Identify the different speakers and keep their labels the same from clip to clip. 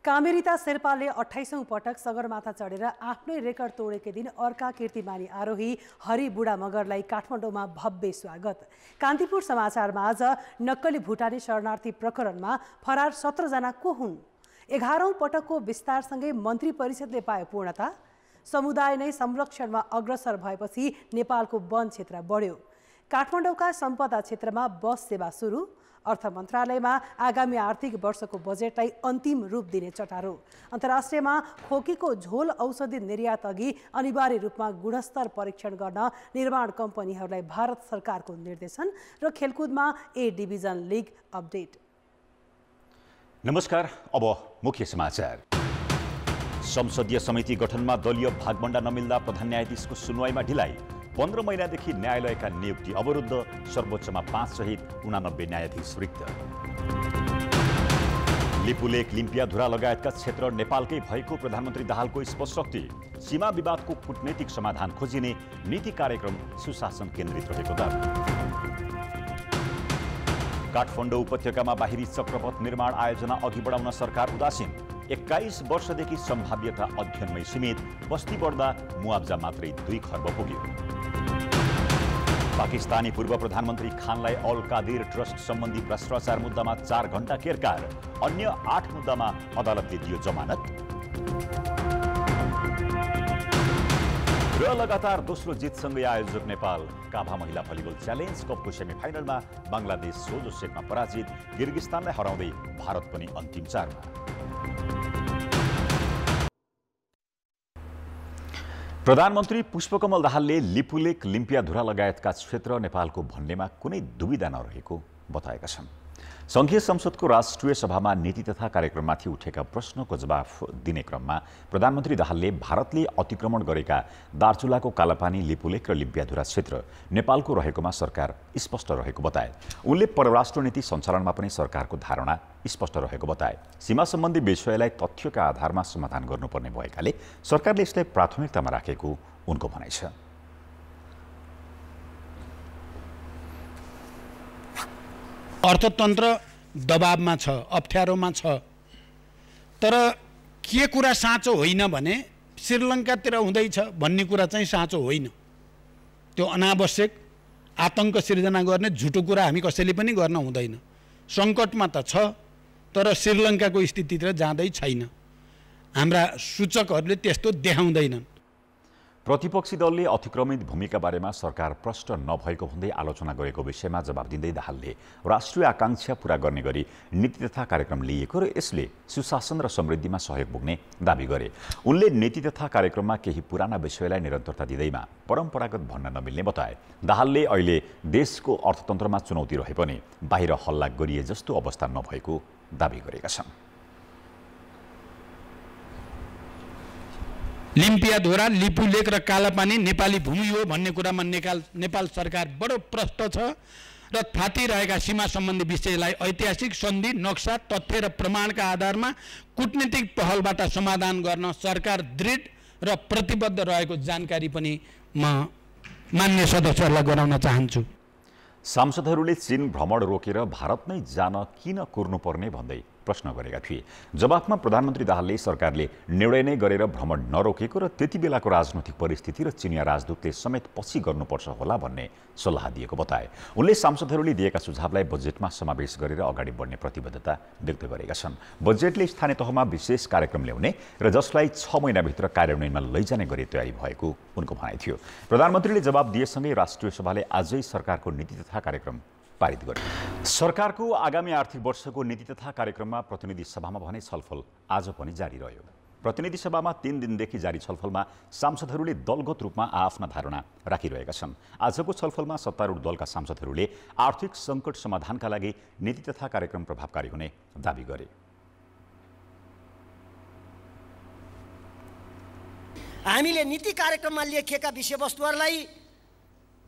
Speaker 1: कामेरिता शेर्पाले 28औं पटक सगरमाथा चढेर आफ्नै रेकर्ड तोडेकै दिन अर्का कीर्तिमानी आरोही हरि बुढा मगरलाई काठमाडौँमा भव्य स्वागत। कान्तिपुर समाचारमा आज नक्कली भुटानी शरणार्थी प्रकरणमा फरार 17 जना को हुन्? 11औं पटकको विस्तारसँगै मन्त्री परिषदले पायो पूर्णता। समुदाय नै संरक्षणमा अग्रसर भएपछि नेपालको वन क्षेत्र बढ्यो। काठमाडौँका सम्पदा क्षेत्रमा बस सेवा सुरु। अर्थ मन्त्रालयमा आगामी आर्थिक वर्षको बजेटलाई अन्तिम रूप दिने चटारो। अन्तर्राष्ट्रियमा खोकीको झोल औषधि निर्यात अघि अनिवार्य रूपमा गुणस्तर परीक्षण गर्न निर्माण कम्पनीहरूलाई भारत सरकारको निर्देशन र खेलकुदमा ए डिभिजन लिग अपडेट।
Speaker 2: नमस्कार, अब मुख्य समाचार। संसदीय समिति गठनमा दलीय भागभण्डा नमिल्दा प्रधान न्यायाधीशको सुनवाईमा ढिलाइ। 15 महिनादेखि न्यायालयका नियुक्ति अवरुद्ध। सर्वोच्चमा 5 सहित 89 न्यायाधीश रिक्त। लिपुलेक, लिम्पियाधुरा लगायतका क्षेत्र नेपालकै भएको प्रधानमन्त्री दाहालको स्पष्टोक्ति। सीमा विवादको कूटनैतिक समाधान खोजिने नीति कार्यक्रम सुशासन केन्द्रित रहेको दावी। काठमाडौँ उपत्यकामा बाहिरी चक्रपथ निर्माण आयोजना अघि बढाउन सरकार उदासीन। 21 वर्षदेखि सम्भाव्यता अध्ययनमै सीमित। बस्ती बढ्दा मुआब्जा मात्रै 2 खर्ब पुग्यो। पाकिस्तानी पूर्व प्रधानमन्त्री खानलाई अल कादिर ट्रस्ट सम्बन्धी भ्रष्टाचार मुद्दामा 4 घण्टा केरकार। अन्य 8 मुद्दामा अदालतले दियो जमानत। र लगातार दोस्रो जितसँगै आयोजक नेपाल काभा महिला भलिबल च्यालेन्ज कपको सेमिफाइनलमा बङ्गलादेश सोझो सेटमा पराजित। किर्गिस्तानलाई हराउँदै भारत पनि अन्तिम 4मा। प्रधानमन्त्री पुष्पकमल दाहालले लिपुलेक, लिम्पियाधुरा लगायतका क्षेत्र नेपालको भन्नेमा कुनै दुविधा नरहेको बताएका छन्। संघीय संसदको राष्ट्रिय सभामा नीति तथा कार्यक्रममाथि उठेका प्रश्नको जवाफ दिने क्रममा प्रधानमन्त्री दाहालले भारतले अतिक्रमण गरेका दार्चुलाको कालापानी, लिपुलेक र लिम्पियाधुरा क्षेत्र नेपालको रहेकोमा सरकार स्पष्ट रहेको बताए। उनले परराष्ट्र नीति सञ्चालनमा पनि सरकारको धारणा स्पष्ट रहेको बताए। सीमा सम्बन्धी विषयलाई तथ्यका आधारमा समाधान गर्नुपर्ने भएकाले सरकारले यसलाई प्राथमिकतामा राखेको उनको भनाइ छ।
Speaker 3: अर्थतन्त्र दबावमा छ, अप्ठ्यारोमा छ। तर के कुरा साँचो होइन भने श्रीलङ्कातिर हुँदैछ भन्ने कुरा चाहिँ साँचो होइन। त्यो अनावश्यक आतंक सिर्जना गर्ने झुटो कुरा हामी कसैले पनि गर्न हुँदैन। सङ्कटमा त छ, तर श्रीलङ्काको स्थितितिर जाँदै छैन। हाम्रा सूचकहरूले त्यस्तो देखाउँदैनन्।
Speaker 2: प्रतिपक्षी दलले अतिक्रमित भूमिका बारेमा सरकार प्रष्ट नभएको भन्दै आलोचना गरेको विषयमा जवाब दिँदै दाहालले राष्ट्रिय आकांक्षा पूरा गर्ने गरी नीति तथा कार्यक्रम लिएको र यसले सुशासन र समृद्धिमा सहयोग पुग्ने दावी गरे। उनले नीति तथा कार्यक्रममा केही पुराना विषयलाई निरन्तरता दिँदैमा परम्परागत भन्न नमिल्ने बताए। दाहालले अहिले देशको अर्थतन्त्रमा चुनौती रहे पनि बाहिर हल्ला गरिए जस्तो अवस्था नभएको दावी गरेका छन्।
Speaker 3: लिम्पियाधुरा, लिपुलेक र कालापानी नेपाली भूमि हो भन्ने कुरामा नेपाल सरकार बडो प्रष्ट छ र थातिरहेका सीमा सम्बन्धी विषयलाई ऐतिहासिक सन्धि, नक्सा, तथ्य र प्रमाणका आधारमा कूटनीतिक पहलबाट समाधान गर्न सरकार दृढ र प्रतिबद्ध रहेको जानकारी पनि म मान्य सदस्यहरूलाई गराउन चाहन्छु।
Speaker 2: सांसदहरूले चीन भ्रमण रोकेर भारत नै जान किन कुर्नुपर्ने भन्दै प्रश्न गरेका थिए। जवाफमा प्रधानमन्त्री दाहालले सरकारले निर्णय नै गरेर भ्रमण नरोकेको र त्यति बेलाको राजनैतिक परिस्थिति र चिनिया राजदूतले समेत पछि गर्नुपर्छ होला भन्ने सल्लाह दिएको बताए। उनले सांसदहरूले दिएका सुझावलाई बजेटमा समावेश गरेर अगाडि बढ्ने प्रतिबद्धता व्यक्त गरेका छन्। बजेटले स्थानीय तहमा विशेष कार्यक्रम ल्याउने र जसलाई 6 महिनाभित्र कार्यान्वयनमा लैजाने गरी तयारी भएको उनको भनाइ थियो। प्रधानमन्त्रीले जवाब दिएसँगै राष्ट्रिय सभाले आजै सरकारको नीति तथा कार्यक्रम पारित गर्यो। सरकारको आगामी आर्थिक वर्षको नीति तथा कार्यक्रममा प्रतिनिधि सभामा भने छलफल आज पनि जारी रह्यो। प्रतिनिधि सभामा 3 दिनदेखि जारी छलफलमा सांसदहरूले दलगत रूपमा आफ्ना धारणा राखिरहेका छन्। आजको छलफलमा सत्तारूढ दलका सांसदहरूले आर्थिक सङ्कट समाधानका लागि नीति तथा कार्यक्रम प्रभावकारी हुने दावी गरे।
Speaker 4: हामीले नीति कार्यक्रममा लेखिएका विषयवस्तुहरूलाई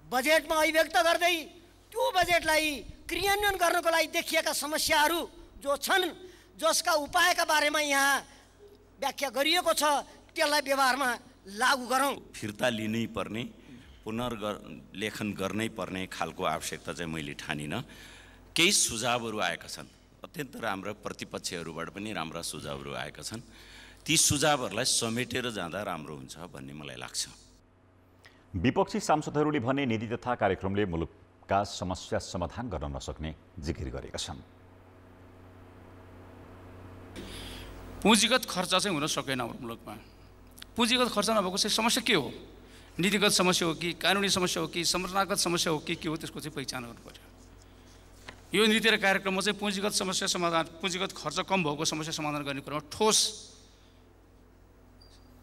Speaker 4: बजेटमा अभिव्यक्त गर्दै त्यो बजेटलाई क्रियान्वयन गर्नको लागि देखिएका समस्याहरू जो छन्, जसका उपायका बारेमा यहाँ व्याख्या गरिएको छ, त्यसलाई व्यवहारमा लागू गरौँ।
Speaker 5: फिर्ता लिनै पर्ने, पुनर्लेखन गर्नै पर्ने खालको आवश्यकता चाहिँ मैले ठानिन। केही सुझावहरू आएका छन्। अत्यन्त राम्रा प्रतिपक्षहरूबाट पनि राम्रा सुझावहरू आएका छन्। ती सुझावहरूलाई समेटेर जाँदा राम्रो हुन्छ भन्ने मलाई लाग्छ।
Speaker 2: विपक्षी सांसदहरूले भने नीति तथा कार्यक्रमले मुलुकका समस्या समाधान गर्न नसक्ने जिकिर गरेका छन्।
Speaker 6: पुँजीगत खर्च चाहिँ हुन सकेन हाम्रो मुलुकमा। पुँजीगत खर्च नभएको चाहिँ समस्या के हो? नीतिगत समस्या हो कि कानुनी समस्या हो कि संरचनागत समस्या हो कि के हो, त्यसको चाहिँ पहिचान गर्नु पर्यो। यो नीति र कार्यक्रममा चाहिँ पुँजीगत समस्या समाधान, पुँजीगत खर्च कम भएको समस्या समाधान गर्ने कुरामा ठोस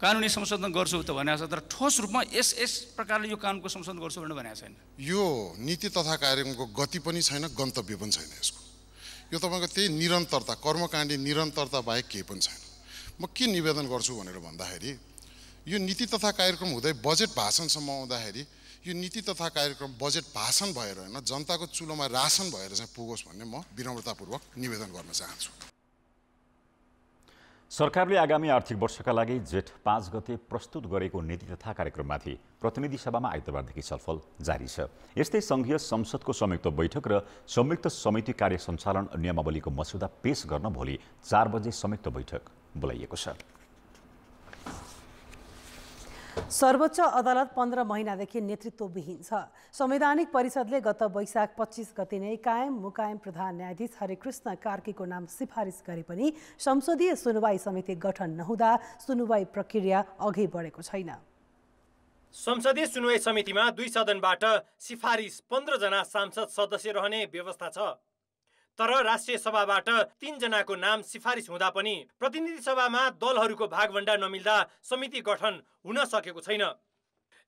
Speaker 6: कानुनी संशोधन गर्छु त भनेको छ, तर ठोस रूपमा यस प्रकारले यो कानुनको संशोधन गर्छु भनेर भनेको छैन।
Speaker 7: यो नीति तथा कार्यक्रमको गति पनि छैन, गन्तव्य पनि छैन यसको। यो तपाईँको त्यही निरन्तरता, कर्मकाण्डी निरन्तरता बाहेक केही पनि छैन। म के निवेदन गर्छु भनेर भन्दाखेरि यो नीति तथा कार्यक्रम हुँदै बजेट भाषणसम्म आउँदाखेरि यो नीति तथा कार्यक्रम बजेट भाषण भएर होइन, जनताको चुलोमा रासन भएर चाहिँ पुगोस् भन्ने म विनम्रतापूर्वक निवेदन गर्न चाहन्छु।
Speaker 2: सरकारले आगामी आर्थिक वर्षका लागि जेठ 5 गते प्रस्तुत गरेको नीति तथा कार्यक्रममाथि प्रतिनिधि सभामा आइतबारदेखि छलफल जारी छ। यस्तै संघीय संसदको संयुक्त बैठक र संयुक्त समिति कार्य सञ्चालन नियमावलीको मस्यौदा पेश गर्न भोलि 4 बजे संयुक्त बैठक बोलाइएको छ।
Speaker 1: सर्वोच्च अदालत 15 महिनादेखि नेतृत्वविहीन छ। संवैधानिक परिषदले गत वैशाख 25 गते नै कायम मुकायम प्रधान न्यायाधीश हरिकृष्ण कार्कीको नाम सिफारिस गरे पनि संसदीय सुनवाई समिति गठन नहुँदा सुनवाई प्रक्रिया अघि बढेको छैन।
Speaker 8: संसदीय सुनवाई समितिमा 2 सदनबाट सिफारिस 15 जना सांसद सदस्य रहने व्यवस्था छ। तर राष्ट्रिय सभाबाट 3 जनाको नाम सिफारिस हुँदा पनि प्रतिनिधि सभामा दलहरूको भागभण्डा नमिल्दा समिति गठन हुन सकेको छैन।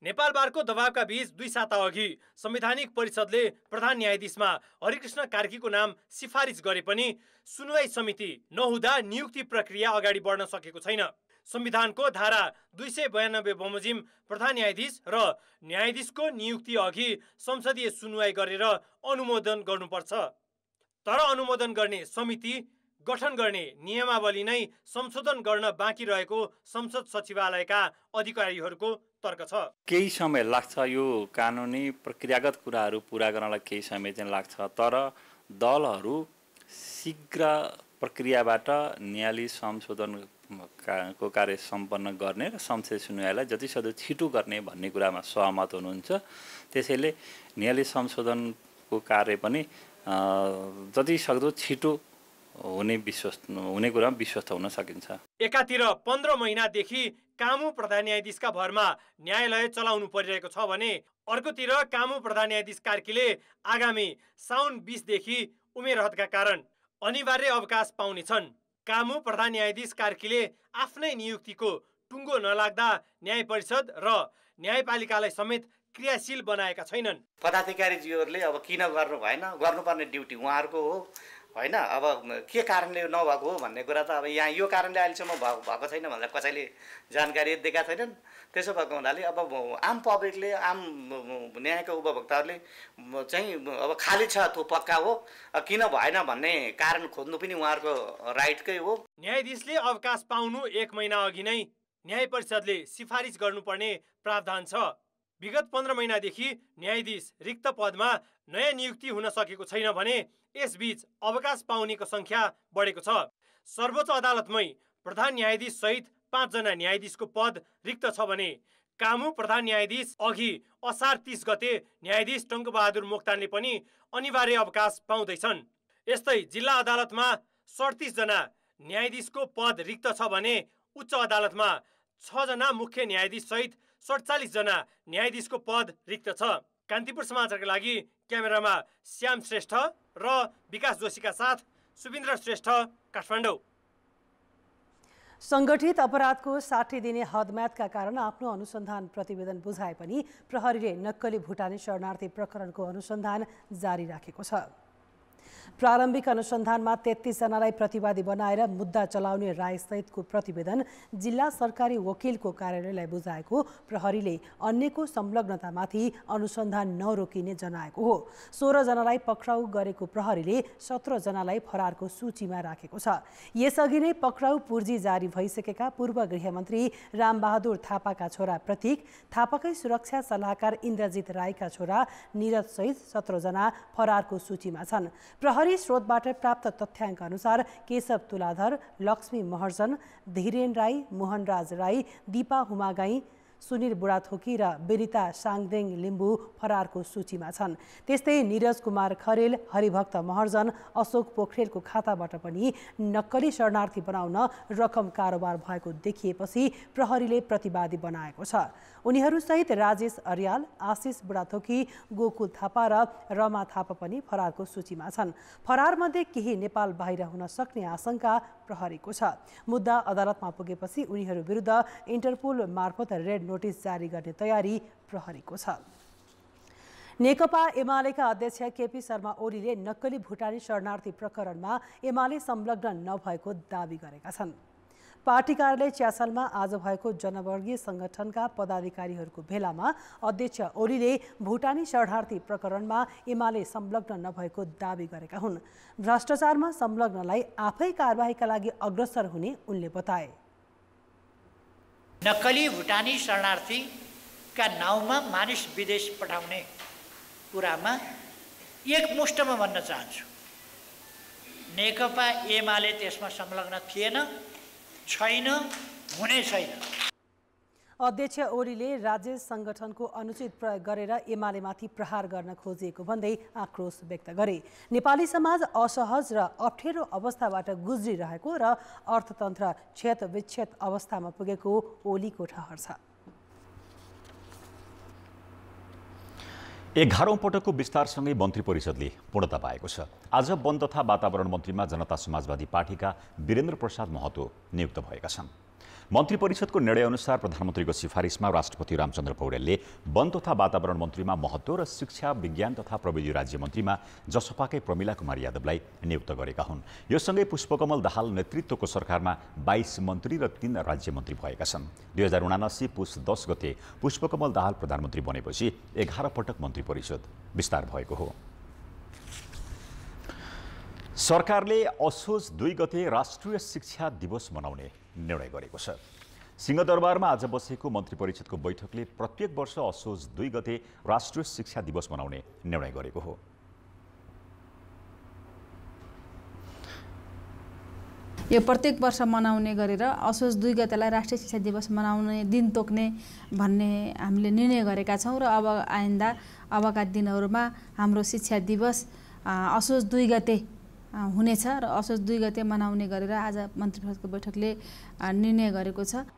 Speaker 8: नेपाल बारको दबावका बीच 2 साता अघि संवैधानिक परिषदले प्रधान न्यायाधीशमा हरिकृष्ण कार्कीको नाम सिफारिस गरे पनि सुनवाई समिति नहुँदा नियुक्ति प्रक्रिया अगाडि बढ्न सकेको छैन। संविधानको धारा 292 बमोजिम प्रधान न्यायाधीश र न्यायाधीशको नियुक्ति अघि संसदीय सुनवाई गरेर अनुमोदन गर्नुपर्छ। तर अनुमोदन गर्ने समिति गठन गर्ने नियमावली नै संशोधन गर्न बाँकी रहेको संसद सचिवालयका अधिकारीहरूको तर्क छ।
Speaker 9: केही समय लाग्छ, यो कानुनी प्रक्रियागत कुराहरू पुरा गर्नलाई केही समय चाहिँ लाग्छ, तर दलहरू शीघ्र प्रक्रियाबाट न्यायालय संशोधनको कार्य सम्पन्न गर्ने र संसदीय सुनवाईलाई जतिसक्दो छिटो गर्ने भन्ने कुरामा सहमत हुनुहुन्छ। त्यसैले न्यायालय संशोधनको कार्य पनि जति सक्दो छिटो हुने कुरामा विश्वस्त हुन सकिन्छ।
Speaker 8: एकातिर 15 महिनादेखि कामु प्रधान न्यायाधीशका भरमा न्यायालय चलाउनु परिरहेको छ भने अर्कोतिर कामु प्रधान न्यायाधीश कार्कीले आगामी साउन 20 देखि उमेरहदका कारण अनिवार्य अवकाश पाउने छन्। कामु प्रधान न्यायाधीश कार्कीले आफ्नै नियुक्तिको टुङ्गो नलाग्दा न्याय परिषद र न्यायपालिकालाई समेत क्रियाशील बनाएका छैनन्।
Speaker 10: पदाधिकारीज्यूहरूले अब किन गर्नु भएन, गर्नुपर्ने ड्युटी उहाँहरूको हो होइन। अब के कारणले नभएको हो भन्ने कुरा त अब यहाँ यो कारणले अहिलेसम्म भएको छैन भनेर कसैले जानकारी दिएका छैनन्। त्यसो भएको हुनाले अब आम पब्लिकले, आम न्यायका उपभोक्ताहरूले चाहिँ अब खाली छ त्यो पक्का हो, किन भएन भन्ने कारण खोज्नु पनि उहाँहरूको राइटकै हो।
Speaker 8: न्यायाधीशले अवकाश पाउनु 1 महिना अघि नै न्याय परिषदले सिफारिस गर्नुपर्ने प्रावधान छ। विगत 15 महिनादेखि न्यायाधीश रिक्त पदमा नयाँ नियुक्ति हुन सकेको छैन भने यसबीच अवकाश पाउनेको संख्या बढेको छ। सर्वोच्च अदालतमै प्रधान न्यायाधीश सहित 5 जना न्यायाधीशको पद रिक्त छ भने कामु प्रधान न्यायाधीश अघि असार 30 गते न्यायाधीश टङ्कबहादुर मोक्तानले पनि अनिवार्य अवकाश पाउँदैछन्। यस्तै जिल्ला अदालतमा 37 जना न्यायाधीशको पद रिक्त छ भने उच्च अदालतमा 6 जना मुख्य न्यायाधीश सहित 47 जना न्यायाधीशको पद रिक्त छ। कान्तिपुर समाचारका लागि क्यामेरामा श्याम श्रेष्ठ र विकास जोशीका साथ सुबिन्द्र श्रेष्ठ, काठमाडौँ।
Speaker 1: संगठित अपराधको 60 दिने हदम्यादका कारण आफ्नो अनुसन्धान प्रतिवेदन बुझाए पनि प्रहरीले नक्कली भुटानी शरणार्थी प्रकरणको अनुसन्धान जारी राखेको छ। प्रारम्भिक अनुसन्धानमा 33 जनालाई प्रतिवादी बनाएर मुद्दा चलाउने रायसहितको प्रतिवेदन जिल्ला सरकारी वकिलको कार्यालयलाई बुझाएको प्रहरीले अन्यको संलग्नतामाथि अनुसन्धान नरोकिने जनाएको हो। 16 जनालाई पक्राउ गरेको प्रहरीले 17 जनालाई फरारको सूचीमा राखेको छ। यसअघि नै पक्राउ पूर्जी जारी भइसकेका पूर्व गृहमन्त्री रामबहादुर थापाका छोरा प्रतीक, थापाकै सुरक्षा सल्लाहकार इन्द्रजित राईका छोरा निरज सहित 17 जना फरारको सूचीमा छन्। प्रहरी स्रोतबाट प्राप्त तथ्याङ्क अनुसार केशव तुलाधर, लक्ष्मी महर्जन, धीरेन राई, मोहनराज राई, दीपा हुमागाई, सुनिल बुढाथोकी र बेरिता साङदेङ लिम्बू फरारको सूचीमा छन्। त्यस्तै नीरज कुमार खरेल, हरिभक्त महर्जन, अशोक पोखरेलको खाताबाट पनि नक्कली शरणार्थी बनाउन रकम कारोबार भएको देखिएपछि प्रहरीले प्रतिवादी बनाएको छ। उनीहरूसहित राजेश अर्याल, आशिष बुढाथोकी, गोकुल थापा र रमा थापा पनि फरारको सूचीमा छन्। फरारमध्ये केही नेपाल बाहिर हुन सक्ने आशंका प्रहरीको छ। मुद्दा अदालतमा पुगेपछि उनीहरू विरुद्ध इन्टरपोल मार्फत रेड नोटिस जारी गर्ने तयारी प्रहरीको छ। नेकपा एमालेका अध्यक्ष केपी शर्मा ओलीले नक्कली भुटानी शरणार्थी प्रकरणमा एमाले संलग्न नभएको दावी गरेका छन्। पार्टी कार्यालय च्यासलमा आज भएको जनवर्गीय संगठनका पदाधिकारीहरूको भेलामा अध्यक्ष ओलीले भुटानी शरणार्थी प्रकरणमा एमाले संलग्न नभएको दावी गरेका हुन्। भ्रष्टाचारमा संलग्नलाई आफै कारबाहीका लागि अग्रसर हुने उनले बताए।
Speaker 11: नक्कली भुटानी शरणार्थीका नाउँमा मानिस विदेश पठाउने कुरामा एकमुष्टमा भन्न चाहन्छु, नेकपा एमाले त्यसमा संलग्न थिएन, छैन, हुने छैन।
Speaker 1: अध्यक्ष ओलीले राज्य संगठनको अनुचित प्रयोग गरेर एमालेमाथि प्रहार गर्न खोजिएको भन्दै आक्रोश व्यक्त गरे। नेपाली समाज असहज र अप्ठ्यारो अवस्थाबाट गुज्रिरहेको र अर्थतन्त्र क्षतविक्षत अवस्थामा पुगेको ओलीको ठहर छ।
Speaker 2: 11औं पटकको विस्तारसँगै मन्त्री परिषदले पूर्णता पाएको छ। आज वन तथा वातावरण मन्त्रीमा जनता समाजवादी पार्टीका वीरेन्द्र प्रसाद महतो नियुक्त भएका छन्। मन्त्री परिषदको निर्णयअनुसार प्रधानमन्त्रीको सिफारिसमा राष्ट्रपति रामचन्द्र पौडेलले वन तथा वातावरण मन्त्रीमा महतो र शिक्षा विज्ञान तथा प्रविधि राज्य मन्त्रीमा जसपाकै प्रमिला कुमार यादवलाई नियुक्त गरेका हुन्। यो सँगै पुष्पकमल दाहाल नेतृत्वको सरकारमा 22 मन्त्री र 3 राज्य मन्त्री भएका छन्। 2079 पुस 10 गते पुष्पकमल दाहाल प्रधानमन्त्री बनेपछि 11 पटक मन्त्री परिषद विस्तार भएको हो। सरकारले असोज 2 गते राष्ट्रिय शिक्षा दिवस मनाउने निर्णय गरेको छ। सिंहदरबारमा आज बसेको मन्त्री परिषदको बैठकले प्रत्येक वर्ष असोज 2 गते राष्ट्रिय शिक्षा दिवस मनाउने निर्णय गरेको हो।
Speaker 12: यो प्रत्येक वर्ष मनाउने गरेर असोज 2 गतेलाई राष्ट्रिय शिक्षा दिवस मनाउने दिन तोक्ने भन्ने हामीले निर्णय गरेका छौँ र अब आइन्दा अबका दिनहरूमा हाम्रो शिक्षा दिवस असोज 2 गते हुनेछ र असोज 2 गते मनाउने गरेर आज मन्त्री परिषदको बैठकले निर्णय गरेको छ।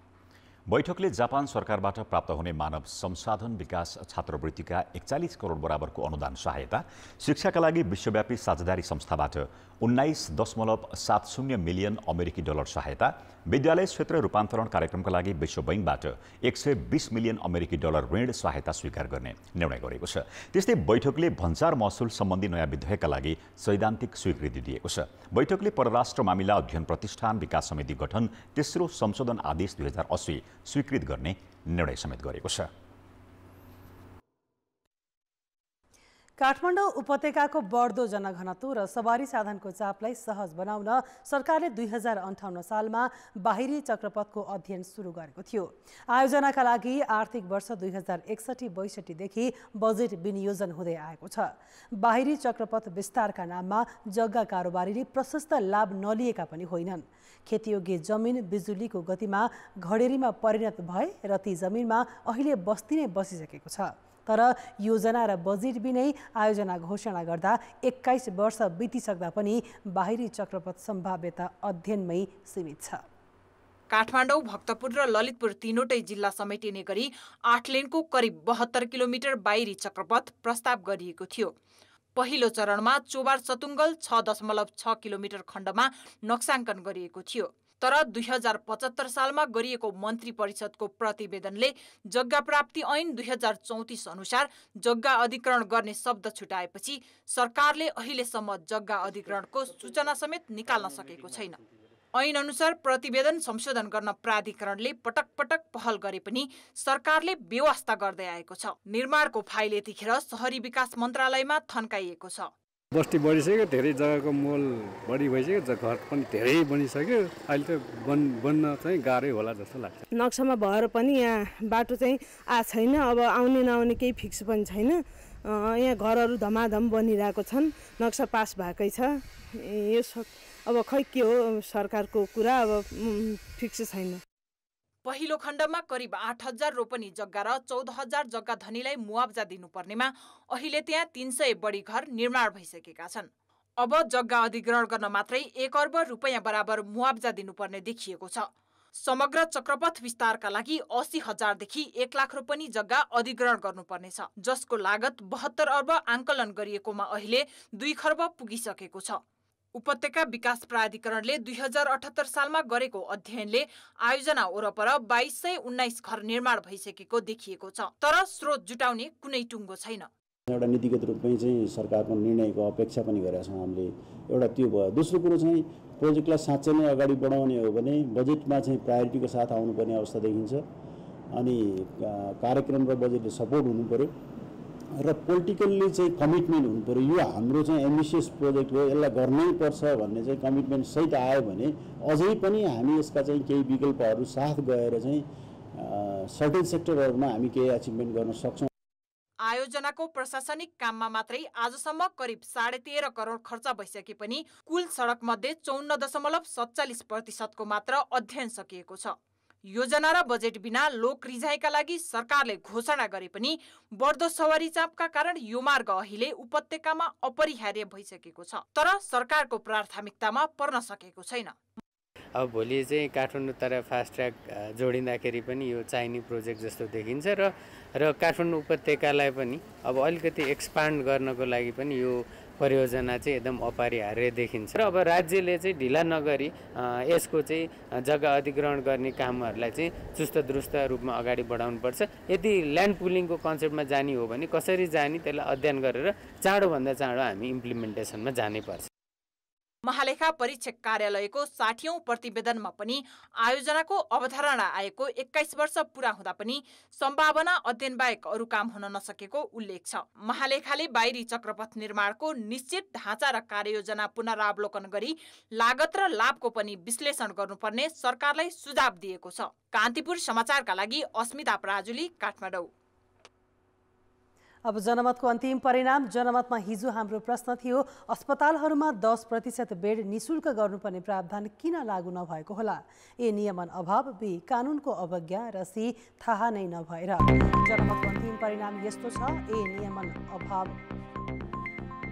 Speaker 2: बैठकले जापान सरकारबाट प्राप्त हुने मानव संसाधन विकास छात्रवृत्तिका 41 करोड बराबरको अनुदान सहायता, शिक्षाका लागि विश्वव्यापी साझेदारी संस्थाबाट 19.70 मिलियन अमेरिकी डलर सहायता, विद्यालय क्षेत्र रूपान्तरण कार्यक्रमका लागि विश्व बैंकबाट 120 मिलियन अमेरिकी डलर ऋण सहायता स्वीकार गर्ने निर्णय गरेको छ। त्यस्तै बैठकले भन्सार महसुल सम्बन्धी नयाँ विधेयकका लागि सैद्धान्तिक स्वीकृति दिएको छ। बैठकले परराष्ट्र मामिला अध्ययन प्रतिष्ठान विकास समिति गठन तेस्रो संशोधन आदेश 2080 स्वीकृत गर्ने निर्णय समेत गरेको छ।
Speaker 1: काठमाडौँ उपत्यकाको बढ्दो जनघनत्व र सवारी साधनको चापलाई सहज बनाउन सरकारले 2058 सालमा बाहिरी चक्रपथको अध्ययन सुरु गरेको थियो। आयोजनाका लागि आर्थिक वर्ष 2061-62 देखि बजेट विनियोजन हुँदै आएको छ। बाहिरी चक्रपथ विस्तारका नाममा जग्गा कारोबारीले प्रशस्त लाभ नलिएका पनि होइनन्। खेतीयोग्य जमिन बिजुलीको गतिमा घडेरीमा परिणत भए र ती जमिनमा अहिले बस्ती नै बसिसकेको छ। तर योजना र बजेट बिनै आयोजना घोषणा गर्दा 21 वर्ष बितिसक्दा पनि बाहिरी चक्रपथ सम्भाव्यता अध्ययनमै सीमित छ।
Speaker 13: काठमाडौँ, भक्तपुर र ललितपुर तीनवटै जिल्ला समेटिने गरी 8 लेनको करिब 72 किलोमिटर बाहिरी चक्रपथ प्रस्ताव गरिएको थियो। पहिलो चरणमा चोबार सतुङ्गल 6.6 किलोमिटर खण्डमा नक्साङ्कन गरिएको थियो। तर 2075 सालमा गरिएको मन्त्री परिषदको प्रतिवेदनले जग्गा प्राप्ति ऐन 2034 अनुसार जग्गा अधिग्रहण गर्ने शब्द छुटाएपछि सरकारले अहिलेसम्म जग्गा अधिग्रहणको सूचना समेत निकाल्न सकेको छैन। ऐन अनुसार प्रतिवेदन संशोधन गर्न प्राधिकरणले पटक पटक पहल गरे पनि सरकारले बेवास्ता गर्दै आएको छ। निर्माणको फाइल यतिखेर शहरी विकास मन्त्रालयमा थन्काइएको छ।
Speaker 14: बस्ती बढिसक्यो, धेरै जग्गाको मोल बढी भइसक्यो, घर पनि धेरै बनिसक्यो। अहिले त बन्न चाहिँ गाह्रै होला जस्तो लाग्छ।
Speaker 15: नक्सामा भएर पनि यहाँ बाटो चाहिँ छैन, अब आउने नआउने केही फिक्स पनि छैन। यहाँ घरहरू धमाधम बनिरहेको छन्, नक्सा पास भएकै छ। यो अब खै के हो सरकारको कुरा अब फिक्स छैन।
Speaker 13: पहिलो खण्डमा करिब 8,000 रोपनी जग्गा र 14,000 जग्गा धनीलाई मुआब्जा दिनुपर्नेमा अहिले त्यहाँ 300 बढी घर निर्माण भइसकेका छन्। अब जग्गा अधिग्रहण गर्न मात्रै 1 अर्ब रुपैयाँ बराबर मुआब्जा दिनुपर्ने देखिएको छ। समग्र चक्रपथ विस्तारका लागि 80,000 देखि 1 लाख रोपनी जग्गा अधिग्रहण गर्नुपर्नेछ, जसको लागत 72 अर्ब आंकलन गरिएकोमा अहिले 2 खर्ब पुगिसकेको छ। उपत्यका विकास प्राधिकरणले 2078 सालमा गरेको अध्ययनले आयोजना वरपर 2219 घर निर्माण भइसकेको देखिएको छ, तर स्रोत जुटाउने कुनै टुङ्गो छैन।
Speaker 16: एउटा नीतिगत रूपमै चाहिँ सरकारको निर्णयको अपेक्षा पनि गरेका छौँ हामीले। एउटा त्यो भयो। दोस्रो कुरो चाहिँ प्रोजेक्टलाई साँच्चै नै अगाडि बढाउने हो भने बजेटमा चाहिँ प्रायोरिटीको साथ आउनुपर्ने अवस्था देखिन्छ। अनि कार्यक्रम र बजेटले सपोर्ट हुनु पर्यो र पोलिटिकल्ली चाहिँ कमिटमेन्ट हुनु पर्यो। यो हाम्रो चाहिँ एम्बिसियस प्रोजेक्ट हो, यसलाई गर्नै पर्छ भन्ने चाहिँ कमिटमेन्ट सहित आयो भने अझै पनि हामी यसका चाहिँ केही विकल्पहरू साथ गएर चाहिँ सर्टेन सेक्टरहरूमा हामी केही अचिभमेन्ट गर्न सक्छौँ।
Speaker 13: आयोजनाको प्रशासनिक काममा मात्रै आजसम्म करिब 13.5 करोड खर्च भइसके पनि कुल सडक मध्ये 54.47% को मात्र अध्ययन सकिएको छ। योजना र बजेट बिना लोक रिझाइका लागि सरकारले घोषणा गरे पनि बढ्दो सवारी चापका कारण यो मार्ग अहिले उपत्यकामा अपरिहार्य भइसकेको छ, तर सरकारको प्राथमिकतामा पर्न सकेको छैन।
Speaker 17: अब भोलि चाहिँ काठमाडौँ तर फास्ट ट्र्याक जोडिँदाखेरि पनि यो चाहिने प्रोजेक्ट जस्तो देखिन्छ र काठमाडौँ उपत्यकालाई पनि अब अलिकति एक्सपान्ड गर्नको लागि पनि यो परियोजना चाहिँ एकदम अपरिहार्य देखिन्छ। र अब राज्यले चाहिँ ढिला नगरी यसको चाहिँ जग्गा अधिग्रहण गर्ने कामहरूलाई चाहिँ चुस्त दुरुस्त रूपमा अगाडि बढाउनुपर्छ। यदि ल्यान्ड पुलिङको कन्सेप्टमा जाने हो भने कसरी जाने त्यसलाई अध्ययन गरेर चाँडोभन्दा चाँडो हामी इम्प्लिमेन्टेसनमा जानै पर्छ।
Speaker 13: महालेखा परीक्षक कार्यालयको 60औं प्रतिवेदनमा पनि आयोजनाको अवधारणा आएको 21 वर्ष पूरा हुँदा पनि सम्भावना अध्ययन बाहेक अरू काम हुन नसकेको उल्लेख छ। महालेखाले बाहिरी चक्रपथ निर्माणको निश्चित ढाँचा र कार्ययोजना पुनरावलोकन गरी लागत र लाभको पनि विश्लेषण गर्नुपर्ने सरकारलाई सुझाव दिएको छ। कान्तिपुर समाचारका लागि अस्मिता पराजुली, काठमाडौँ।
Speaker 1: अब जनमतको अन्तिम परिणाम। जनमतमा हिजो हाम्रो प्रश्न थियो, अस्पतालहरूमा 10% बेड निशुल्क गर्नुपर्ने प्रावधान किन लागू नभएको होला? ए नियमन अभाव, बी कानुनको अवज्ञा र सी थाहा नै नभएर। जनमतको अन्तिम परिणाम यस्तो छ, ए